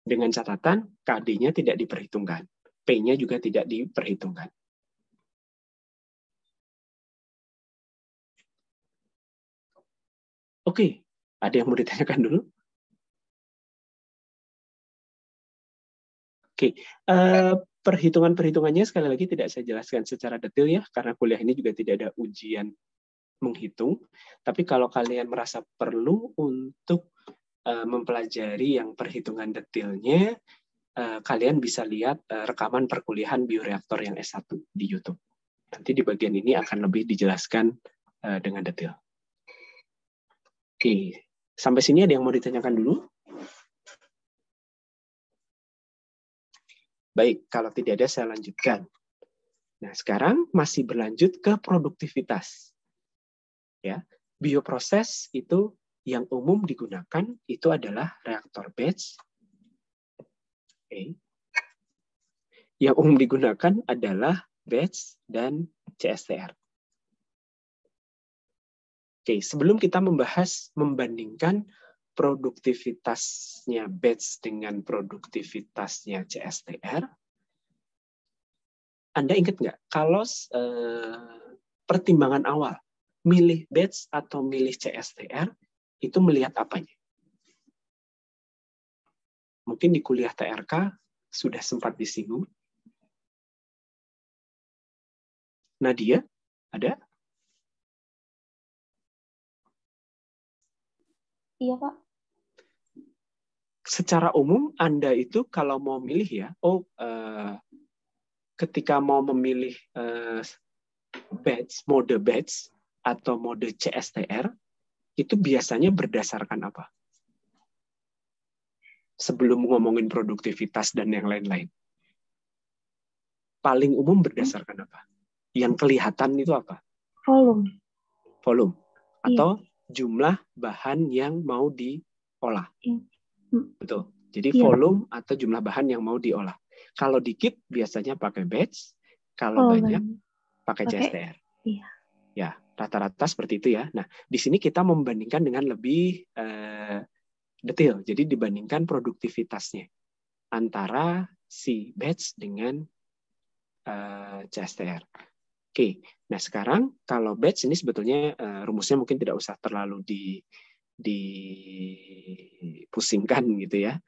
Dengan catatan KD-nya tidak diperhitungkan. P-nya juga tidak diperhitungkan. Oke, ada yang mau ditanyakan dulu? Oke, perhitungan-perhitungannya sekali lagi tidak saya jelaskan secara detail ya, karena kuliah ini juga tidak ada ujian menghitung. Tapi kalau kalian merasa perlu untuk mempelajari yang perhitungan detailnya, kalian bisa lihat rekaman perkuliahan bioreaktor yang S1 di YouTube. Nanti di bagian ini akan lebih dijelaskan dengan detail. Oke, sampai sini ada yang mau ditanyakan dulu? Baik, kalau tidak ada saya lanjutkan. Nah, sekarang masih berlanjut ke produktivitas. Ya, bioproses itu yang umum digunakan itu adalah reaktor batch. Yang umum digunakan adalah batch dan CSTR. Oke, sebelum kita membandingkan produktivitasnya batch dengan produktivitasnya CSTR, Anda ingat nggak kalau pertimbangan awal milih batch atau milih CSTR itu melihat apanya? Mungkin di kuliah TRK sudah sempat disinggung. Nadia, ada? Iya, Pak. Secara umum Anda itu kalau mau milih ya, ketika mau memilih mode batch atau mode CSTR, itu biasanya berdasarkan apa? Sebelum ngomongin produktivitas dan yang lain-lain. Paling umum berdasarkan apa? Yang kelihatan itu apa? Volume. Volume. Atau jumlah bahan yang mau diolah. Betul. Jadi volume atau jumlah bahan yang mau diolah. Kalau dikit biasanya pakai batch, kalau banyak pakai CSTR. Iya. Ya, rata-rata seperti itu ya. Nah, di sini kita membandingkan dengan lebih detail. Jadi dibandingkan produktivitasnya antara si batch dengan CSTR. Oke, nah sekarang kalau batch ini sebetulnya rumusnya mungkin tidak usah terlalu dipusingkan gitu ya.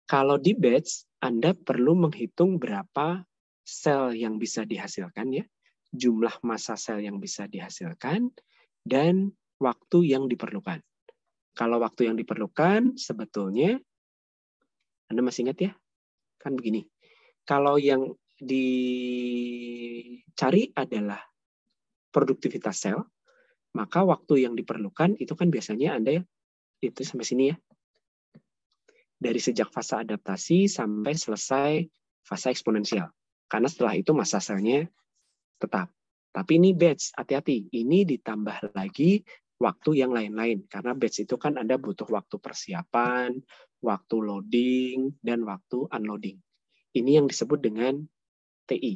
Kalau di batch, Anda perlu menghitung berapa sel yang bisa dihasilkan ya, jumlah massa sel yang bisa dihasilkan, dan waktu yang diperlukan. Kalau waktu yang diperlukan sebetulnya, Anda masih ingat ya? Kan begini, kalau yang dicari adalah produktivitas sel, maka waktu yang diperlukan itu kan biasanya Anda itu sampai sini ya. Dari sejak fase adaptasi sampai selesai fase eksponensial. Karena setelah itu massa selnya tetap. Tapi ini batch, hati-hati. Ini ditambah lagi waktu yang lain-lain. Karena batch itu kan Anda butuh waktu persiapan, waktu loading, dan waktu unloading. Ini yang disebut dengan TI.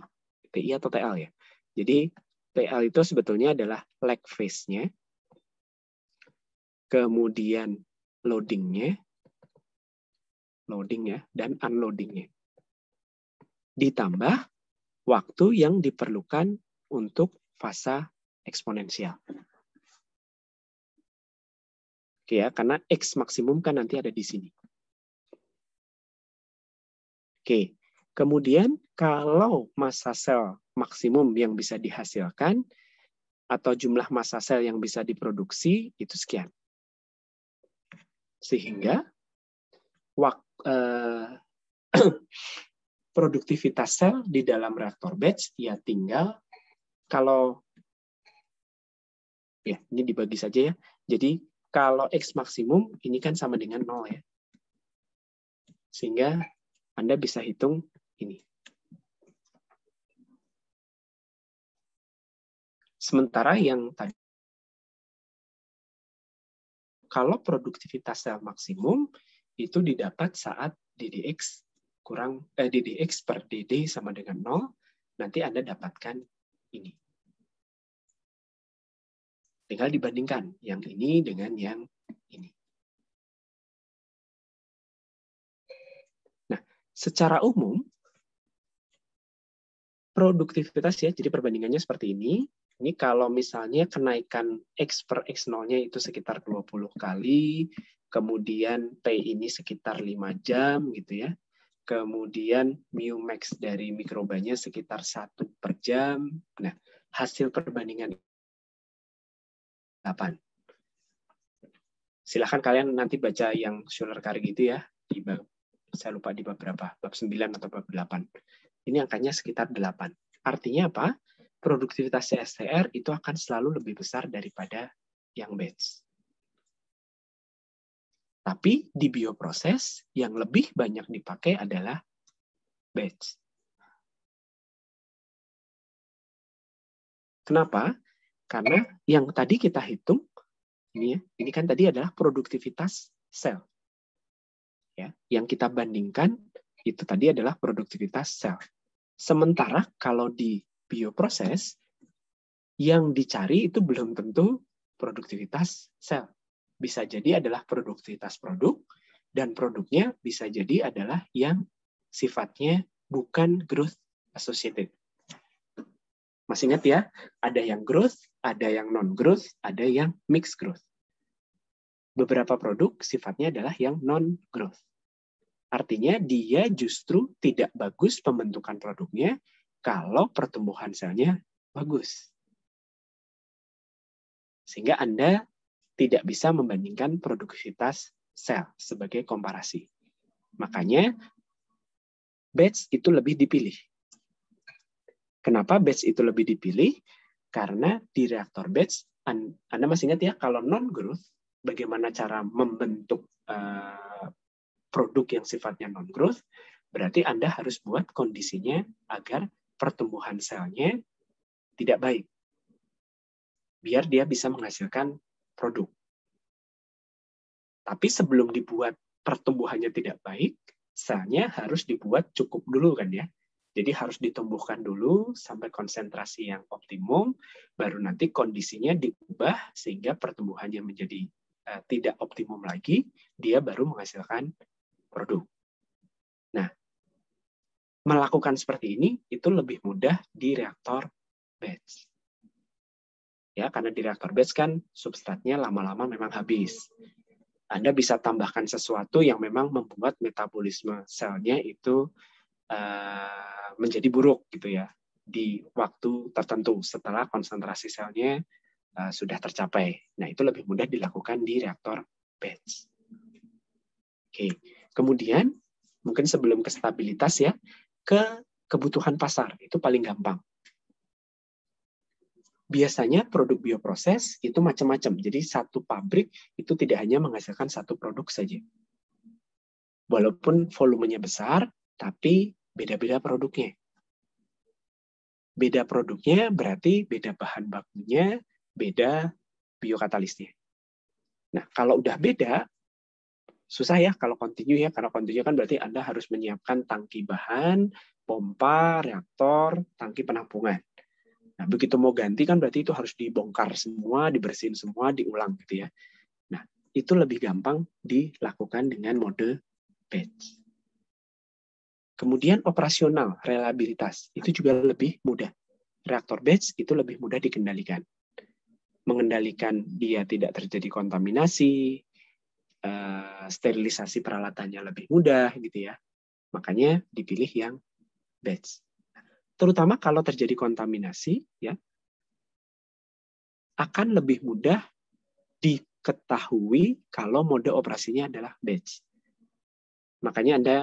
TI atau TL ya. Jadi TL itu sebetulnya adalah lag phase-nya, kemudian loading-nya, dan unloading-nya. Ditambah waktu yang diperlukan untuk fase eksponensial. Oke ya, karena X maksimum kan nanti ada di sini. Oke, kemudian kalau massa sel maksimum yang bisa dihasilkan atau jumlah massa sel yang bisa diproduksi itu sekian. Sehingga produktivitas sel di dalam reaktor batch ya tinggal kalau ya ini dibagi saja ya. Jadi kalau X maksimum ini kan sama dengan 0 ya. Sehingga Anda bisa hitung ini. Sementara yang tadi kalau produktivitas sel maksimum itu didapat saat DDX per DD sama dengan 0, nanti Anda dapatkan ini. Tinggal dibandingkan yang ini dengan yang ini. Nah, secara umum produktivitas ya, jadi perbandingannya seperti ini. Ini kalau misalnya kenaikan X per X0-nya itu sekitar 20 kali, kemudian T ini sekitar 5 jam gitu ya. Kemudian mu max dari mikrobanya sekitar 1 per jam. Nah, hasil perbandingan 8. Silahkan kalian nanti baca yang Schuller-Karg gitu ya. Saya lupa di bab berapa, bab 9 atau bab 8. Ini angkanya sekitar 8. Artinya apa? Produktivitas CSTR itu akan selalu lebih besar daripada yang batch. Tapi di bioproses yang lebih banyak dipakai adalah batch. Kenapa? Karena yang tadi kita hitung, ini kan tadi adalah produktivitas sel. Ya, yang kita bandingkan itu tadi adalah produktivitas sel. Sementara kalau di bioproses, yang dicari itu belum tentu produktivitas sel. Bisa jadi adalah produktivitas produk, dan produknya bisa jadi adalah yang sifatnya bukan growth associated. Masih ingat ya, ada yang growth, ada yang non-growth, ada yang mixed growth. Beberapa produk sifatnya adalah yang non-growth. Artinya dia justru tidak bagus pembentukan produknya kalau pertumbuhan selnya bagus. Sehingga Anda tidak bisa membandingkan produktivitas sel sebagai komparasi. Makanya batch itu lebih dipilih. Kenapa batch itu lebih dipilih? Karena di reaktor batch, Anda masih ingat ya, kalau non-growth, bagaimana cara membentuk produk yang sifatnya non-growth, berarti Anda harus buat kondisinya agar pertumbuhan selnya tidak baik. Biar dia bisa menghasilkan produk. Tapi sebelum dibuat pertumbuhannya tidak baik, selnya harus dibuat cukup dulu kan ya. Jadi harus ditumbuhkan dulu sampai konsentrasi yang optimum, baru nanti kondisinya diubah sehingga pertumbuhannya menjadi tidak optimum lagi, dia baru menghasilkan produk. Nah, melakukan seperti ini itu lebih mudah di reaktor batch. Ya, karena di reaktor batch kan substratnya lama-lama memang habis. Anda bisa tambahkan sesuatu yang memang membuat metabolisme selnya itu menjadi buruk gitu ya di waktu tertentu setelah konsentrasi selnya sudah tercapai. Nah, itu lebih mudah dilakukan di reaktor batch. Oke, kemudian mungkin sebelum ke stabilitas ya, ke kebutuhan pasar itu paling gampang. Biasanya produk bioproses itu macam-macam. Jadi satu pabrik itu tidak hanya menghasilkan satu produk saja. Walaupun volumenya besar, tapi beda-beda produknya. Beda produknya berarti beda bahan bakunya, beda biokatalisnya. Nah, kalau udah beda, susah ya kalau continue ya. Kalau continue kan berarti Anda harus menyiapkan tangki bahan, pompa, reaktor, tangki penampungan. Nah, begitu mau ganti kan berarti itu harus dibongkar semua, dibersihin semua, diulang gitu ya. Nah, itu lebih gampang dilakukan dengan mode batch. Kemudian operasional, reliabilitas, itu juga lebih mudah. Reaktor batch itu lebih mudah dikendalikan. Mengendalikan dia tidak terjadi kontaminasi, sterilisasi peralatannya lebih mudah gitu ya. Makanya dipilih yang batch. Terutama kalau terjadi kontaminasi, ya, akan lebih mudah diketahui kalau mode operasinya adalah batch. Makanya Anda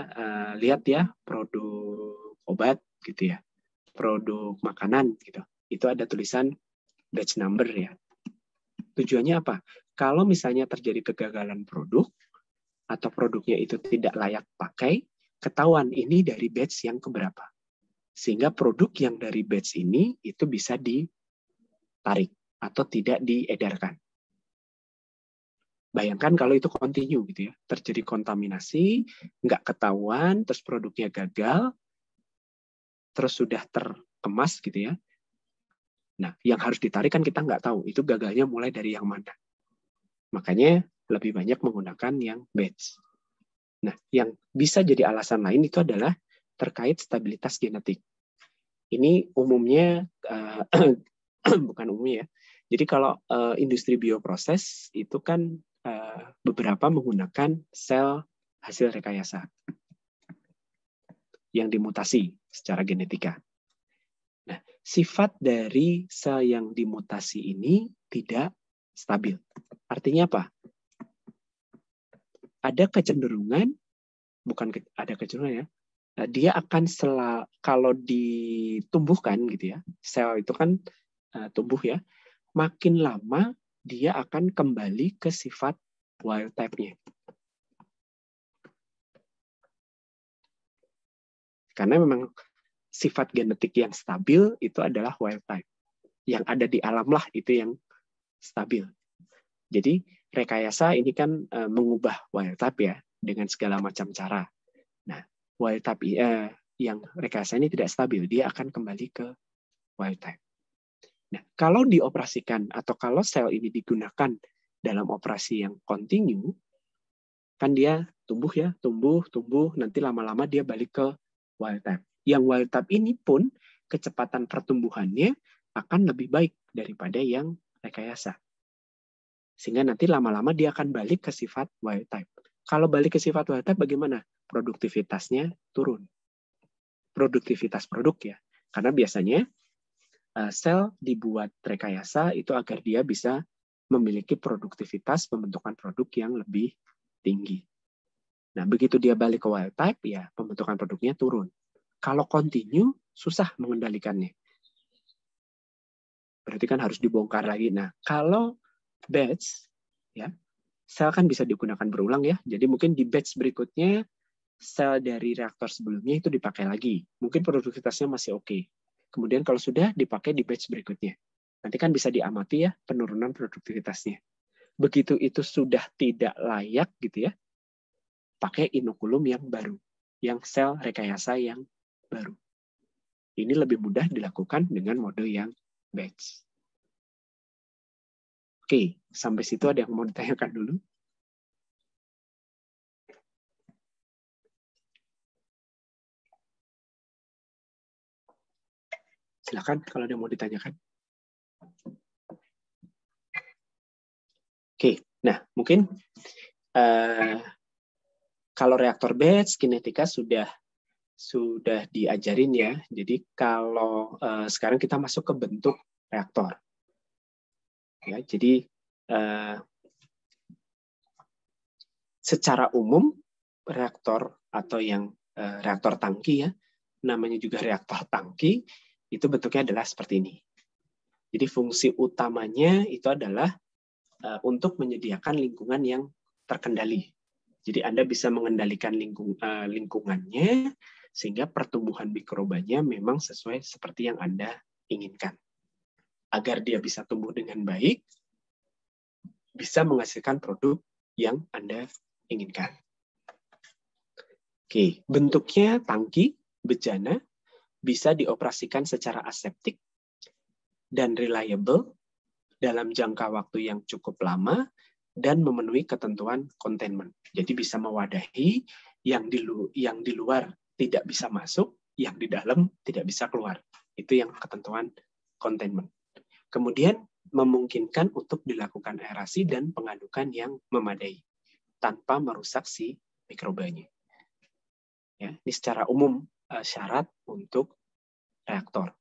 lihat ya produk obat gitu ya, produk makanan gitu. Itu ada tulisan batch number ya. Tujuannya apa? Kalau misalnya terjadi kegagalan produk atau produknya itu tidak layak pakai, ketahuan ini dari batch yang keberapa. Sehingga produk yang dari batch ini itu bisa ditarik atau tidak diedarkan. Bayangkan kalau itu continue gitu ya, terjadi kontaminasi, nggak ketahuan, terus produknya gagal, terus sudah terkemas gitu ya. Nah, yang harus ditarik kan kita nggak tahu, itu gagalnya mulai dari yang mana. Makanya lebih banyak menggunakan yang batch. Nah, yang bisa jadi alasan lain itu adalah terkait stabilitas genetik. Ini umumnya, bukan umumnya ya, jadi kalau industri bioproses itu kan beberapa menggunakan sel hasil rekayasa yang dimutasi secara genetika. Nah, sifat dari sel yang dimutasi ini tidak stabil. Artinya apa? Ada kecenderungan, bukan ada kecenderungan ya, dia akan kalau ditumbuhkan gitu ya, sel itu kan tumbuh ya, makin lama dia akan kembali ke sifat wild type-nya. Karena memang sifat genetik yang stabil itu adalah wild type. Yang ada di alam lah itu yang stabil. Jadi rekayasa ini kan mengubah wild type ya dengan segala macam cara. Nah, wild type yang rekayasa ini tidak stabil, dia akan kembali ke wild type. Nah, kalau dioperasikan atau kalau sel ini digunakan dalam operasi yang kontinu, kan dia tumbuh ya, tumbuh, nanti lama-lama dia balik ke wild type. Yang wild type ini pun kecepatan pertumbuhannya akan lebih baik daripada yang rekayasa. Sehingga nanti lama-lama dia akan balik ke sifat wild type. Kalau balik ke sifat wild type bagaimana? Produktivitasnya turun. Produktivitas produk ya. Karena biasanya sel dibuat rekayasa itu agar dia bisa memiliki produktivitas pembentukan produk yang lebih tinggi. Nah, begitu dia balik ke wild type, ya pembentukan produknya turun. Kalau continue, susah mengendalikannya. Berarti kan harus dibongkar lagi. Nah, kalau batch, ya, sel kan bisa digunakan berulang ya. Jadi mungkin di batch berikutnya, sel dari reaktor sebelumnya itu dipakai lagi. Mungkin produktivitasnya masih oke. Kemudian kalau sudah dipakai di batch berikutnya. Nanti kan bisa diamati ya penurunan produktivitasnya. Begitu itu sudah tidak layak gitu ya, pakai inokulum yang baru, yang sel rekayasa yang baru. Ini lebih mudah dilakukan dengan mode yang batch. Oke, sampai situ ada yang mau ditanyakan dulu? Silakan kalau ada yang mau ditanyakan. Oke, nah mungkin kalau reaktor batch, kinetika sudah diajarin ya. Jadi kalau sekarang kita masuk ke bentuk reaktor. Ya, jadi secara umum reaktor atau yang reaktor tangki ya, namanya juga reaktor tangki, itu bentuknya adalah seperti ini. Jadi fungsi utamanya itu adalah untuk menyediakan lingkungan yang terkendali. Jadi Anda bisa mengendalikan lingkungannya sehingga pertumbuhan mikrobanya memang sesuai seperti yang Anda inginkan. Agar dia bisa tumbuh dengan baik, bisa menghasilkan produk yang Anda inginkan. Oke, bentuknya tangki, bejana, bisa dioperasikan secara aseptik dan reliable dalam jangka waktu yang cukup lama dan memenuhi ketentuan containment. Jadi bisa mewadahi yang di luar tidak bisa masuk, yang di dalam tidak bisa keluar. Itu yang ketentuan containment. Kemudian memungkinkan untuk dilakukan aerasi dan pengadukan yang memadai tanpa merusak si mikrobanya. Ya, ini secara umum syarat untuk reaktor.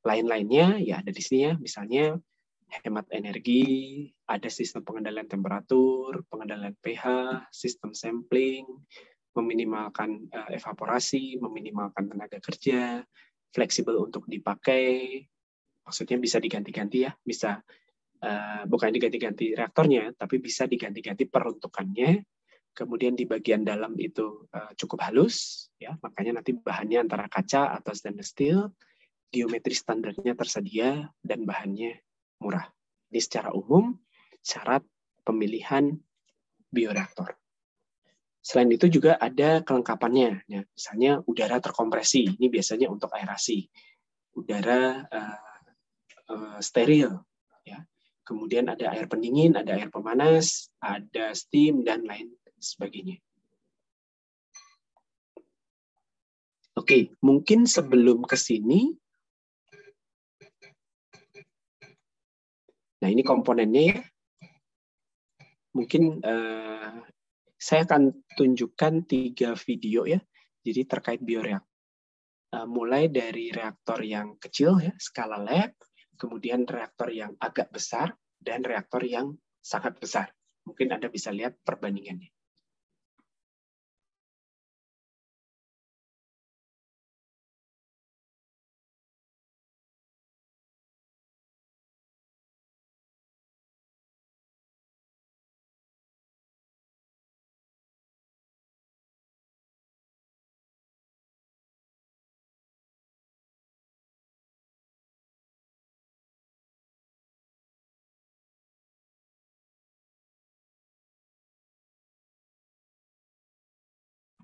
Lain-lainnya ya ada di sini ya, misalnya hemat energi, ada sistem pengendalian temperatur, pengendalian pH, sistem sampling, meminimalkan evaporasi, meminimalkan tenaga kerja, fleksibel untuk dipakai, maksudnya bisa diganti-ganti ya, bisa bukan diganti-ganti reaktornya, tapi bisa diganti-ganti peruntukannya. Kemudian di bagian dalam itu cukup halus, ya, makanya nanti bahannya antara kaca atau stainless steel, geometri standarnya tersedia, dan bahannya murah. Ini secara umum syarat pemilihan bioreaktor. Selain itu juga ada kelengkapannya, ya, misalnya udara terkompresi, ini biasanya untuk aerasi, udara steril, ya. Kemudian ada air pendingin, ada air pemanas, ada steam, dan lain sebagainya. Oke, mungkin sebelum ke sini, nah ini komponennya ya, mungkin saya akan tunjukkan 3 video ya, jadi terkait bioreaktor. Mulai dari reaktor yang kecil ya, skala lab, kemudian reaktor yang agak besar, dan reaktor yang sangat besar. Mungkin Anda bisa lihat perbandingannya.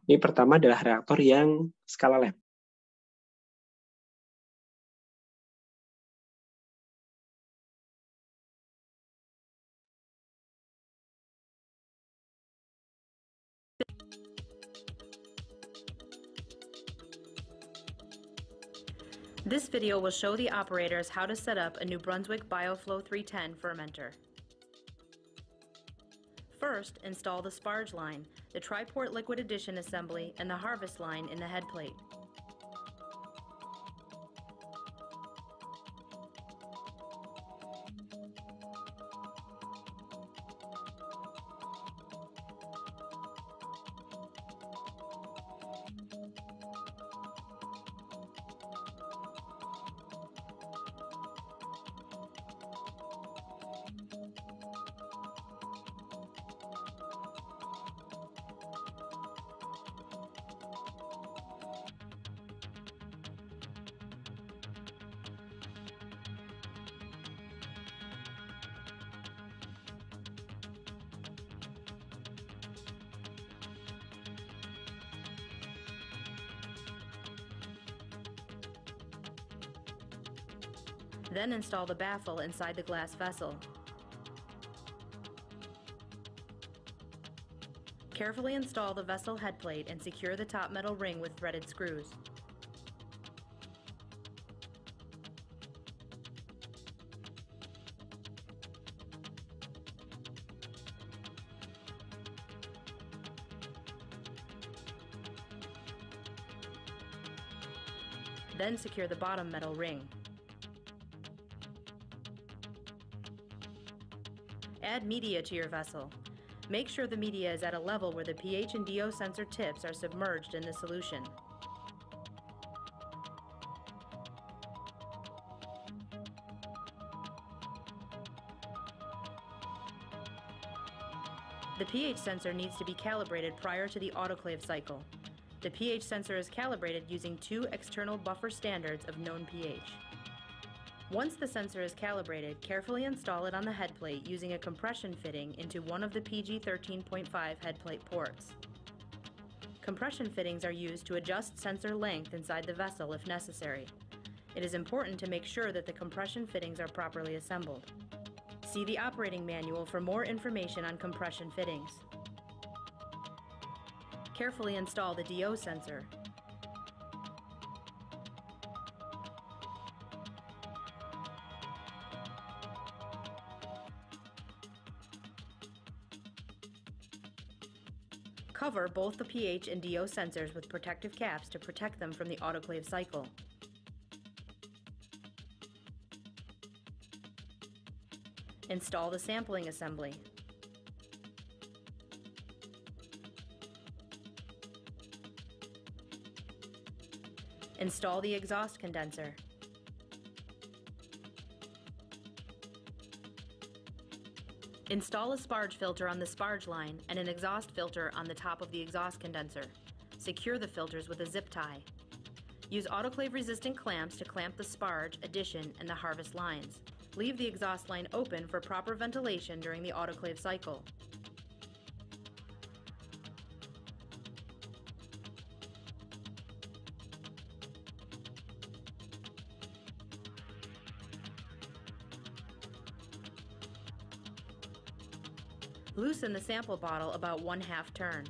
Ini pertama adalah reaktor yang skala lab. This video will show the operators how to set up a New Brunswick BioFlow 310 fermenter. First, install the sparge line, the tri-port liquid addition assembly, and the harvest line in the head plate. Then install the baffle inside the glass vessel. Carefully install the vessel head plate and secure the top metal ring with threaded screws. Then secure the bottom metal ring. Add media to your vessel. Make sure the media is at a level where the pH and DO sensor tips are submerged in the solution. The pH sensor needs to be calibrated prior to the autoclave cycle. The pH sensor is calibrated using 2 external buffer standards of known pH. Once the sensor is calibrated, carefully install it on the head plate using a compression fitting into one of the PG 13.5 head plate ports. Compression fittings are used to adjust sensor length inside the vessel if necessary. It is important to make sure that the compression fittings are properly assembled. See the operating manual for more information on compression fittings. Carefully install the DO sensor. Cover both the pH and DO sensors with protective caps to protect them from the autoclave cycle. Install the sampling assembly. Install the exhaust condenser. Install a sparge filter on the sparge line and an exhaust filter on the top of the exhaust condenser. Secure the filters with a zip tie. Use autoclave-resistant clamps to clamp the sparge, addition, and the harvest lines. Leave the exhaust line open for proper ventilation during the autoclave cycle. Loosen the sample bottle about 1/2 turn.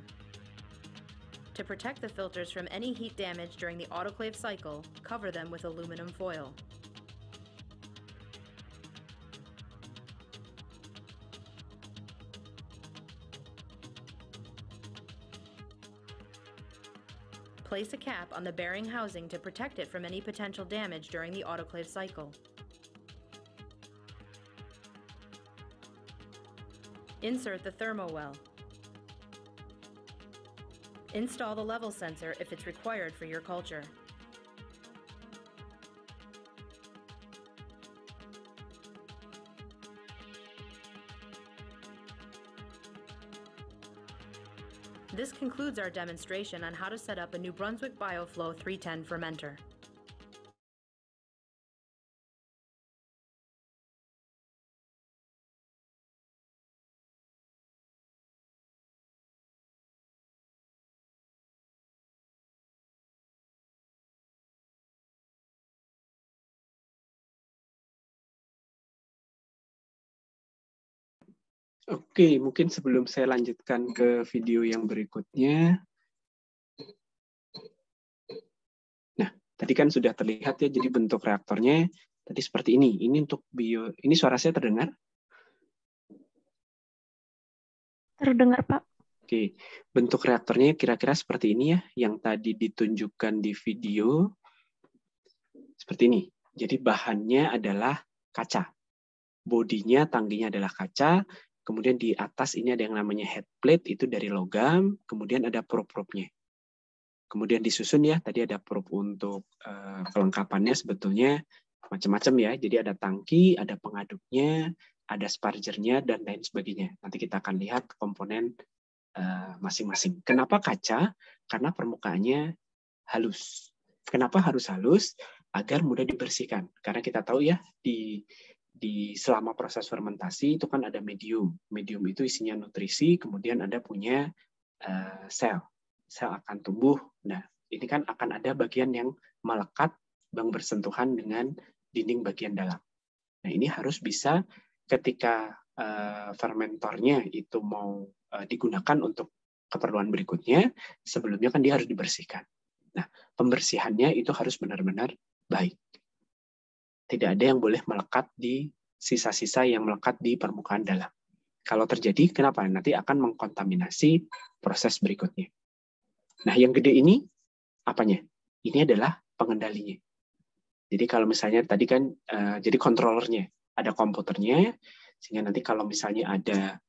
To protect the filters from any heat damage during the autoclave cycle, cover them with aluminum foil. Place a cap on the bearing housing to protect it from any potential damage during the autoclave cycle. Insert the thermowell. Install the level sensor if it's required for your culture. This concludes our demonstration on how to set up a New Brunswick BioFlow 310 fermenter. Oke, mungkin sebelum saya lanjutkan ke video yang berikutnya. Nah, tadi kan sudah terlihat ya, jadi bentuk reaktornya tadi seperti ini. Ini untuk ini suara saya terdengar? Terdengar, Pak. Oke, bentuk reaktornya kira-kira seperti ini ya, yang tadi ditunjukkan di video. Seperti ini. Jadi bahannya adalah kaca. Bodinya, tangkinya adalah kaca. Kemudian di atas ini ada yang namanya head plate, itu dari logam. Kemudian ada probe-probe-nya. Kemudian disusun ya, tadi ada probe untuk kelengkapannya sebetulnya macam-macam ya. Jadi ada tangki, ada pengaduknya, ada spargernya, dan lain sebagainya. Nanti kita akan lihat komponen masing-masing. Kenapa kaca? Karena permukaannya halus. Kenapa harus halus? Agar mudah dibersihkan. Karena kita tahu ya, di selama proses fermentasi itu kan ada medium. Medium itu isinya nutrisi, kemudian ada punya sel. Sel akan tumbuh. Nah, ini kan akan ada bagian yang melekat, yang bersentuhan dengan dinding bagian dalam. Nah, ini harus bisa ketika fermentornya itu mau digunakan untuk keperluan berikutnya, sebelumnya kan dia harus dibersihkan. Nah, pembersihannya itu harus benar-benar baik. Tidak ada yang boleh melekat di sisa-sisa yang melekat di permukaan dalam. Kalau terjadi, kenapa? Nanti akan mengkontaminasi proses berikutnya. Nah, yang gede ini, apanya? Ini adalah pengendalinya. Jadi kalau misalnya tadi kan, jadi controllernya, ada komputernya, sehingga nanti kalau misalnya ada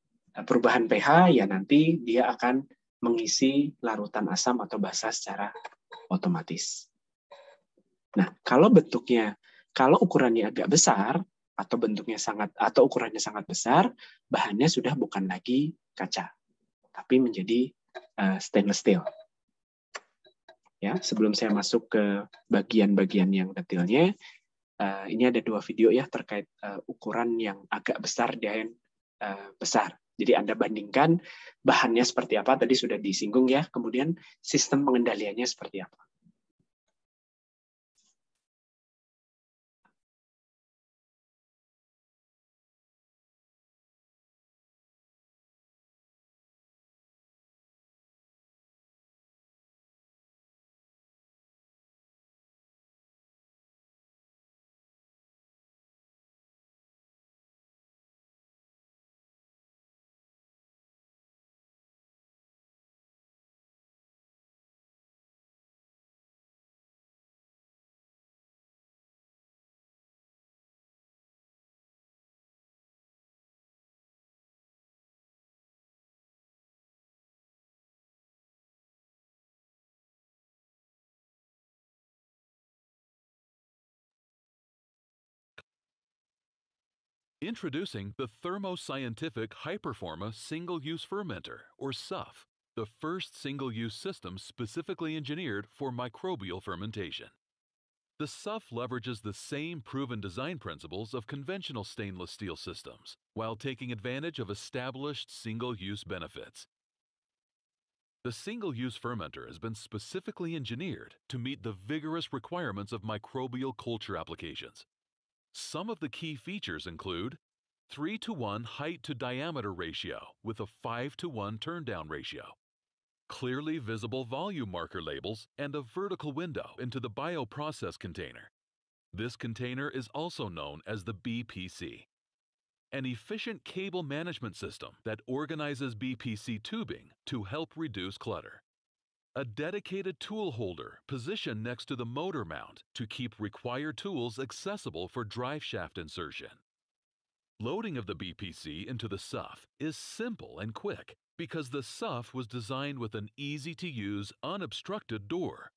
perubahan pH, ya nanti dia akan mengisi larutan asam atau basa secara otomatis. Nah, kalau ukurannya agak besar, atau ukurannya sangat besar, bahannya sudah bukan lagi kaca, tapi menjadi stainless steel. Ya, sebelum saya masuk ke bagian-bagian yang detailnya, ini ada 2 video ya terkait ukuran yang agak besar dan besar. Jadi Anda bandingkan bahannya seperti apa, tadi sudah disinggung ya, kemudian sistem pengendaliannya seperti apa. Introducing the Thermoscientific Hyperforma Single-Use Fermenter, or SUF, the first single-use system specifically engineered for microbial fermentation. The SUF leverages the same proven design principles of conventional stainless steel systems, while taking advantage of established single-use benefits. The single-use fermenter has been specifically engineered to meet the vigorous requirements of microbial culture applications. Some of the key features include 3:1 height to diameter ratio with a 5:1 turndown ratio, clearly visible volume marker labels, and a vertical window into the bioprocess container. This container is also known as the BPC. An efficient cable management system that organizes BPC tubing to help reduce clutter. A dedicated tool holder positioned next to the motor mount to keep required tools accessible for drive shaft insertion. Loading of the BPC into the SUF is simple and quick because the SUF was designed with an easy-to-use, unobstructed door.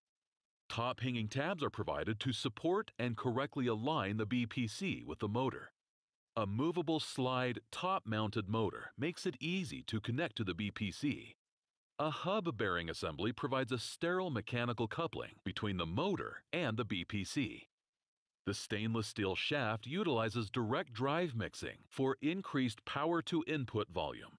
Top hanging tabs are provided to support and correctly align the BPC with the motor. A movable slide top-mounted motor makes it easy to connect to the BPC. A hub bearing assembly provides a sterile mechanical coupling between the motor and the BPC. The stainless steel shaft utilizes direct drive mixing for increased power to input volume.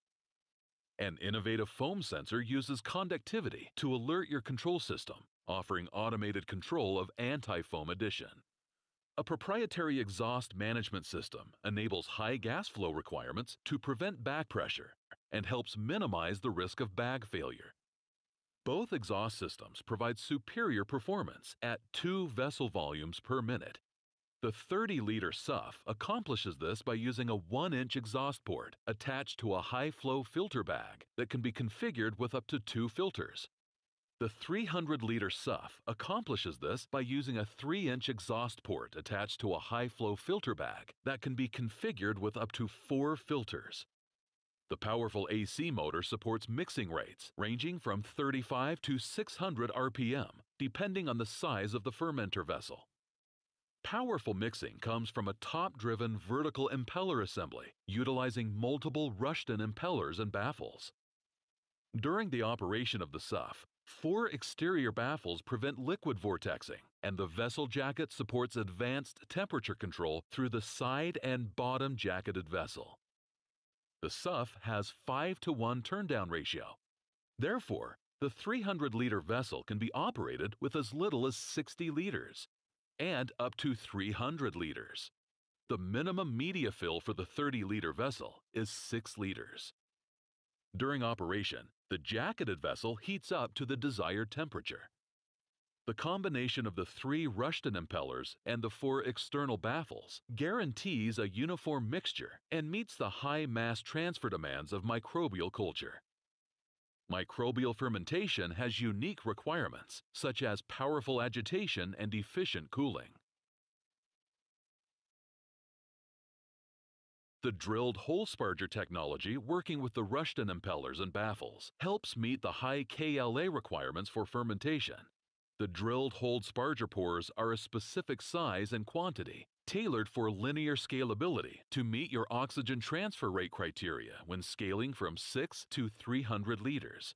An innovative foam sensor uses conductivity to alert your control system, offering automated control of anti-foam addition. A proprietary exhaust management system enables high gas flow requirements to prevent back pressure and helps minimize the risk of bag failure. Both exhaust systems provide superior performance at 2 vessel volumes per minute. The 30-liter SUF accomplishes this by using a 1-inch exhaust port attached to a high-flow filter bag that can be configured with up to 2 filters. The 300-liter SUF accomplishes this by using a 3-inch exhaust port attached to a high-flow filter bag that can be configured with up to 4 filters. The powerful AC motor supports mixing rates ranging from 35 to 600 RPM, depending on the size of the fermenter vessel. Powerful mixing comes from a top-driven vertical impeller assembly utilizing multiple Rushton impellers and baffles. During the operation of the SUF, 4 exterior baffles prevent liquid vortexing, and the vessel jacket supports advanced temperature control through the side and bottom jacketed vessel. The SUF has 5-to-1 turndown ratio. Therefore, the 300-liter vessel can be operated with as little as 60 liters and up to 300 liters. The minimum media fill for the 30-liter vessel is 6 liters. During operation, the jacketed vessel heats up to the desired temperature. The combination of the 3 Rushton impellers and the 4 external baffles guarantees a uniform mixture and meets the high mass transfer demands of microbial culture. Microbial fermentation has unique requirements, such as powerful agitation and efficient cooling. The drilled hole sparger technology working with the Rushton impellers and baffles helps meet the high KLA requirements for fermentation. The drilled hole sparger pores are a specific size and quantity, tailored for linear scalability to meet your oxygen transfer rate criteria when scaling from 6 to 300 liters.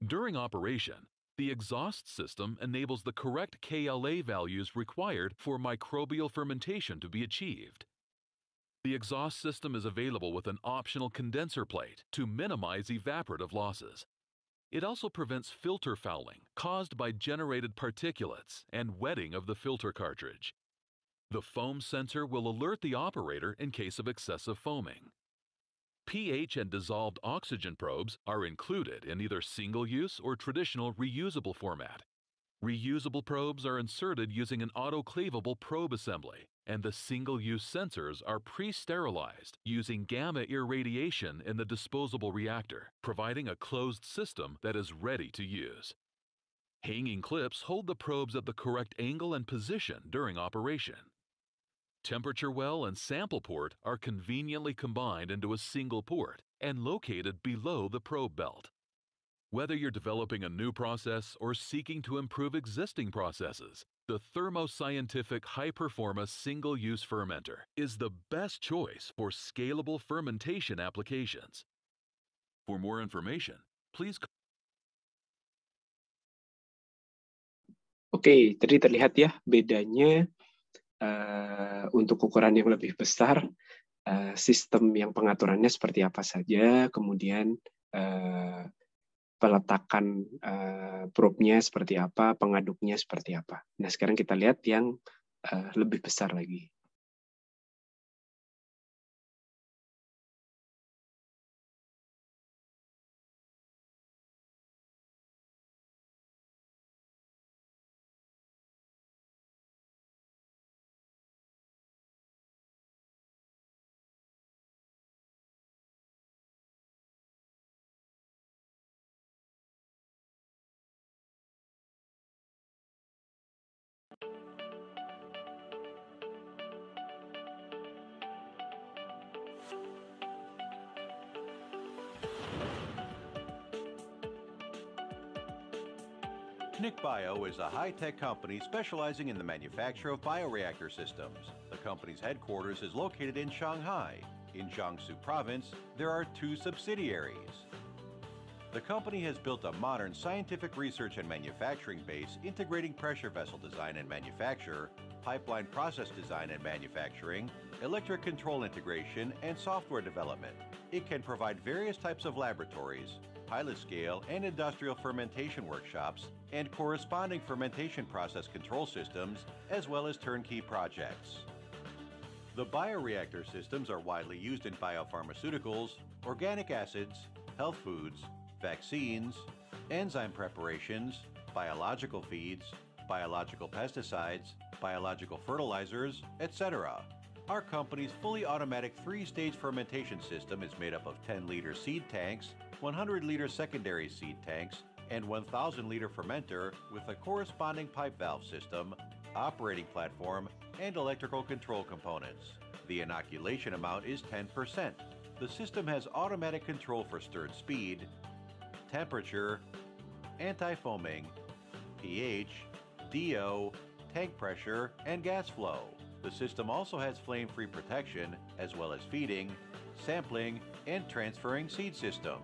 During operation, the exhaust system enables the correct KLA values required for microbial fermentation to be achieved. The exhaust system is available with an optional condenser plate to minimize evaporative losses. It also prevents filter fouling caused by generated particulates and wetting of the filter cartridge. The foam sensor will alert the operator in case of excessive foaming. pH and dissolved oxygen probes are included in either single-use or traditional reusable format. Reusable probes are inserted using an autoclavable probe assembly, and the single-use sensors are pre-sterilized using gamma irradiation in the disposable reactor, providing a closed system that is ready to use. Hanging clips hold the probes at the correct angle and position during operation. Temperature well and sample port are conveniently combined into a single port and located below the probe belt. Whether you're developing a new process or seeking to improve existing processes, the Thermo Scientific High-Performa Single-Use Fermenter is the best choice for scalable fermentation applications. For more information, please. Oke, tadi terlihat ya bedanya untuk ukuran yang lebih besar, sistem yang pengaturannya seperti apa saja, kemudian peletakan probe-nya seperti apa, pengaduknya seperti apa. Nah, sekarang kita lihat yang lebih besar lagi. TNIC-Bio is a high-tech company specializing in the manufacture of bioreactor systems. The company's headquarters is located in Shanghai. In Jiangsu Province, there are 2 subsidiaries. The company has built a modern scientific research and manufacturing base integrating pressure vessel design and manufacture, pipeline process design and manufacturing, electric control integration, and software development. It can provide various types of laboratories, pilot scale and industrial fermentation workshops, and corresponding fermentation process control systems, as well as turnkey projects. The bioreactor systems are widely used in biopharmaceuticals, organic acids, health foods, vaccines, enzyme preparations, biological feeds, biological pesticides, biological fertilizers, etc. Our company's fully automatic 3-stage fermentation system is made up of 10-liter seed tanks, 100-liter secondary seed tanks, and 1,000-liter fermenter with a corresponding pipe valve system, operating platform, and electrical control components. The inoculation amount is 10%. The system has automatic control for stirred speed, temperature, anti-foaming, pH, DO, tank pressure, and gas flow. The system also has flame-free protection, as well as feeding, sampling, and transferring seed system.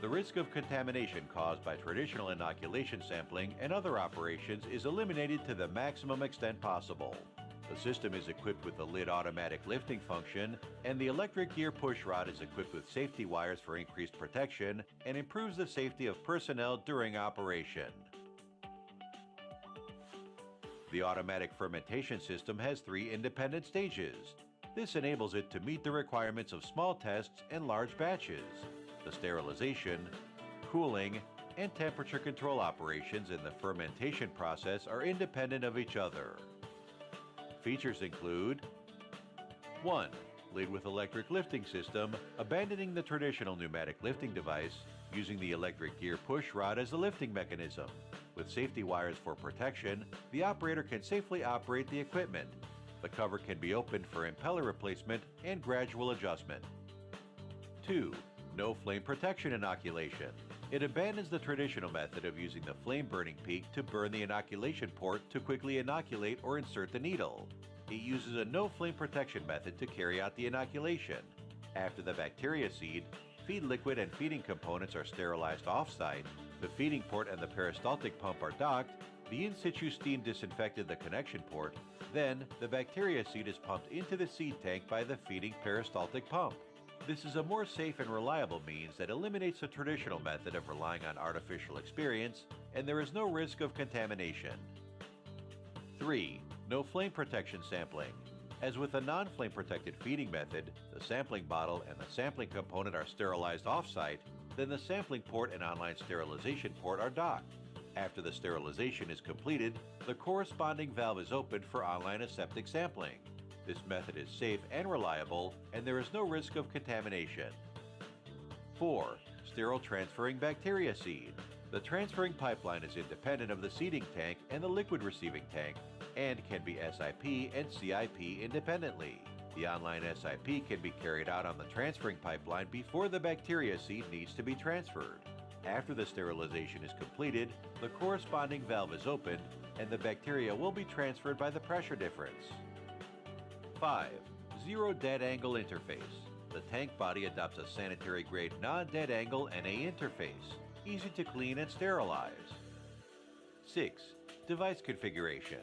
The risk of contamination caused by traditional inoculation sampling and other operations is eliminated to the maximum extent possible. The system is equipped with the lid automatic lifting function, and the electric gear push rod is equipped with safety wires for increased protection and improves the safety of personnel during operation. The automatic fermentation system has 3 independent stages. This enables it to meet the requirements of small tests and large batches. The sterilization, cooling, and temperature control operations in the fermentation process are independent of each other. Features include 1. Lid with electric lifting system, abandoning the traditional pneumatic lifting device, using the electric gear push rod as a lifting mechanism. With safety wires for protection, the operator can safely operate the equipment. The cover can be opened for impeller replacement and gradual adjustment. 2. No flame protection inoculation. It abandons the traditional method of using the flame burning peak to burn the inoculation port to quickly inoculate or insert the needle. It uses a no flame protection method to carry out the inoculation. After the bacteria seed, feed liquid and feeding components are sterilized off-site, the feeding port and the peristaltic pump are docked, the in-situ steam disinfected the connection port, then the bacteria seed is pumped into the seed tank by the feeding peristaltic pump. This is a more safe and reliable means that eliminates the traditional method of relying on artificial experience, and there is no risk of contamination. 3. No flame protection sampling. As with a non-flame protected feeding method, the sampling bottle and the sampling component are sterilized off-site, then the sampling port and online sterilization port are docked. After the sterilization is completed, the corresponding valve is opened for online aseptic sampling. This method is safe and reliable, and there is no risk of contamination. 4. Sterile transferring bacteria seed. The transferring pipeline is independent of the seeding tank and the liquid receiving tank, and can be SIP and CIP independently. The online SIP can be carried out on the transferring pipeline before the bacteria seed needs to be transferred. After the sterilization is completed, the corresponding valve is opened, and the bacteria will be transferred by the pressure difference. 5. Zero dead angle interface. The tank body adopts a sanitary-grade non-dead angle NA interface, easy to clean and sterilize. 6. Device configuration.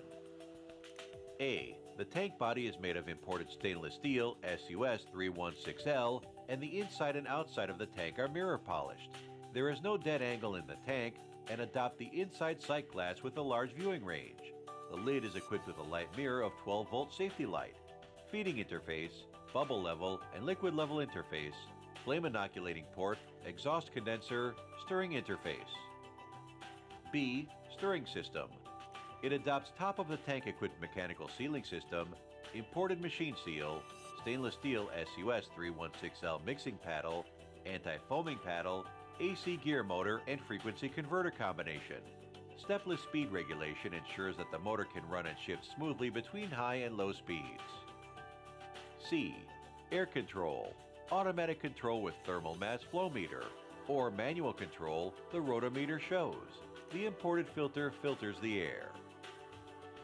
A. The tank body is made of imported stainless steel SUS 316L, and the inside and outside of the tank are mirror polished. There is no dead angle in the tank, and adopt the inside sight glass with a large viewing range. The lid is equipped with a light mirror of 12-volt safety light, feeding interface, bubble level and liquid level interface, flame inoculating port, exhaust condenser, stirring interface. B. Stirring system. It adopts top of the tank equipped mechanical sealing system, imported machine seal, stainless steel SUS 316L mixing paddle, anti-foaming paddle, AC gear motor and frequency converter combination. Stepless speed regulation ensures that the motor can run and shift smoothly between high and low speeds. C. Air control. Automatic control with thermal mass flow meter, or manual control, the rotometer shows. The imported filter filters the air.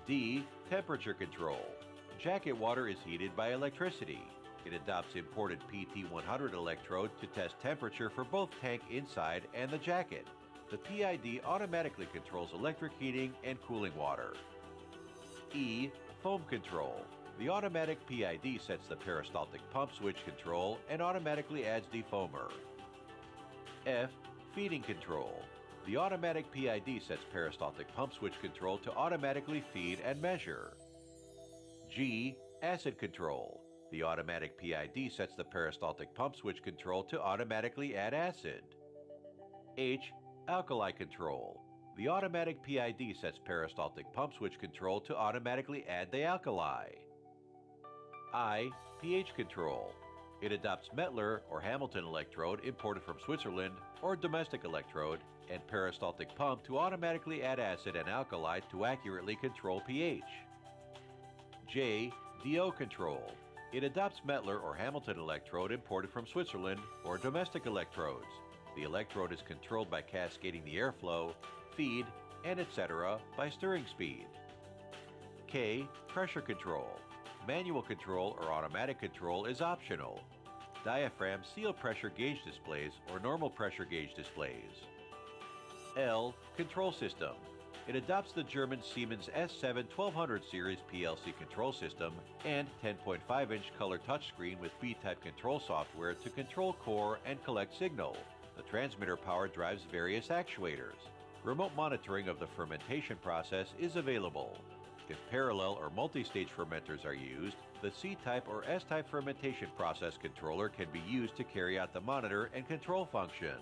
D. Temperature control. Jacket water is heated by electricity. It adopts imported PT100 electrode to test temperature for both tank inside and the jacket. The PID automatically controls electric heating and cooling water. E. Foam control. The automatic PID sets the peristaltic pump switch control and automatically adds defoamer. F. Feeding control. The automatic PID sets peristaltic pump switch control to automatically feed and measure. G. Acid control. The automatic PID sets the peristaltic pump switch control to automatically add acid. H. Alkali control. The automatic PID sets peristaltic pump switch control to automatically add the alkali. I. pH control. It adopts Mettler or Hamilton electrode imported from Switzerland or domestic electrode and peristaltic pump to automatically add acid and alkali to accurately control pH. J. DO control. It adopts Mettler or Hamilton electrode imported from Switzerland or domestic electrodes. The electrode is controlled by cascading the airflow, feed, and etc. by stirring speed. K. Pressure control. Manual control or automatic control is optional. Diaphragm seal pressure gauge displays or normal pressure gauge displays. L. Control system. It adopts the German Siemens S7 1200 series PLC control system and 10.5-inch color touchscreen with B-type control software to control core and collect signal. The transmitter power drives various actuators. Remote monitoring of the fermentation process is available. If parallel or multi-stage fermenters are used, the C-type or S-type fermentation process controller can be used to carry out the monitor and control function.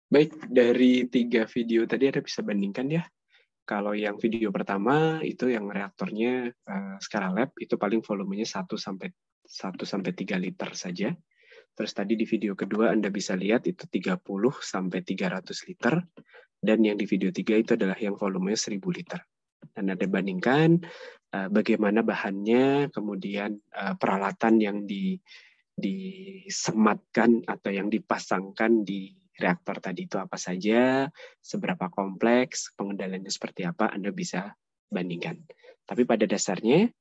Baik, dari 3 video tadi Anda bisa bandingkan ya. Kalau yang video pertama itu yang reaktornya skala lab itu paling volumenya 1 sampai 3 liter saja. Terus tadi di video kedua Anda bisa lihat itu 30 sampai 300 liter dan yang di video 3 itu adalah yang volumenya 1000 liter. Dan Anda bandingkan bagaimana bahannya, kemudian peralatan yang disematkan atau yang dipasangkan di reaktor tadi itu apa saja, seberapa kompleks, pengendaliannya seperti apa, Anda bisa bandingkan. Tapi pada dasarnya,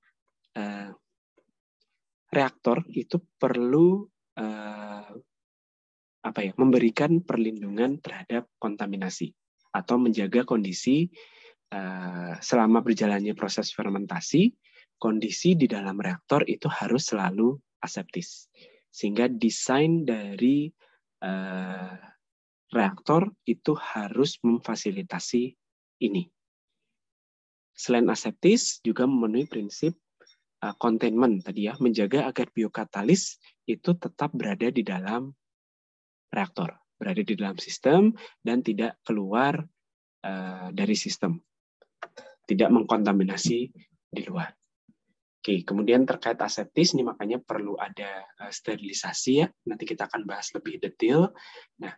reaktor itu perlu memberikan perlindungan terhadap kontaminasi atau menjaga kondisi selama berjalannya proses fermentasi, kondisi di dalam reaktor itu harus selalu aseptis. Sehingga desain dari reaktor itu harus memfasilitasi ini. Selain aseptis, juga memenuhi prinsip containment tadi ya, menjaga agar biokatalis itu tetap berada di dalam reaktor, berada di dalam sistem dan tidak keluar dari sistem, tidak mengkontaminasi di luar. Oke, kemudian terkait aseptis ini makanya perlu ada sterilisasi ya. Nanti kita akan bahas lebih detail. Nah,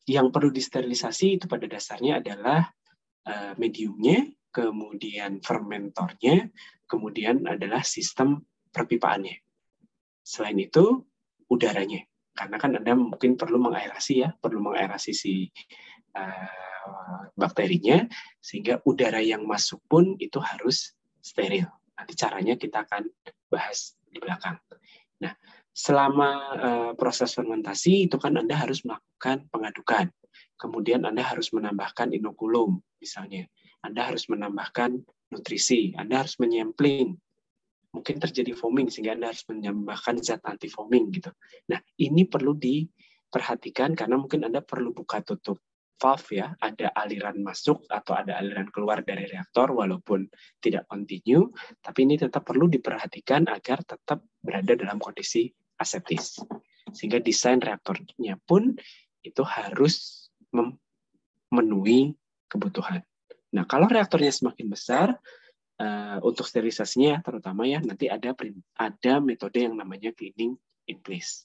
yang perlu disterilisasi itu pada dasarnya adalah mediumnya, kemudian fermentornya, kemudian adalah sistem perpipaannya. Selain itu, udaranya. Karena kan Anda mungkin perlu mengaerasi ya, perlu mengaerasi si bakterinya, sehingga udara yang masuk pun itu harus steril. Nanti caranya kita akan bahas di belakang. Nah, selama proses fermentasi itu kan Anda harus melakukan pengadukan. Kemudian Anda harus menambahkan inokulum misalnya. Anda harus menambahkan nutrisi. Anda harus menyampling. Mungkin terjadi foaming sehingga Anda harus menambahkan zat anti foaming gitu. Nah, ini perlu diperhatikan karena mungkin Anda perlu buka tutup valve ya, ada aliran masuk atau ada aliran keluar dari reaktor walaupun tidak continue, tapi ini tetap perlu diperhatikan agar tetap berada dalam kondisi aseptis. Sehingga desain reaktornya pun itu harus memenuhi kebutuhan. Nah, kalau reaktornya semakin besar, untuk sterilisasinya terutama ya, nanti ada metode yang namanya cleaning in place.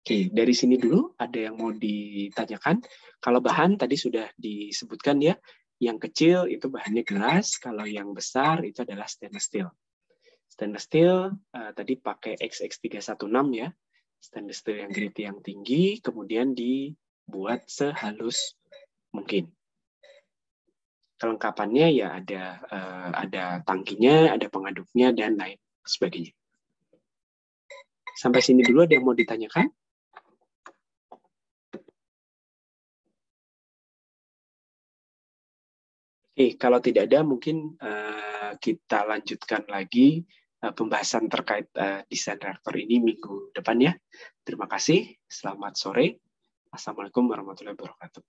Oke, dari sini dulu ada yang mau ditanyakan. Kalau bahan tadi sudah disebutkan ya, yang kecil itu bahannya gelas, kalau yang besar itu adalah stainless steel. Stainless steel tadi pakai XX316 ya, stainless steel yang grade yang tinggi, kemudian buat sehalus mungkin. Kelengkapannya ya ada tangkinya, ada pengaduknya, dan lain sebagainya. Sampai sini dulu ada yang mau ditanyakan? Oke, kalau tidak ada mungkin kita lanjutkan lagi pembahasan terkait desain reaktor ini minggu depan ya. Terima kasih, selamat sore. Assalamualaikum warahmatullahi wabarakatuh.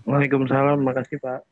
Waalaikumsalam, makasih Pak.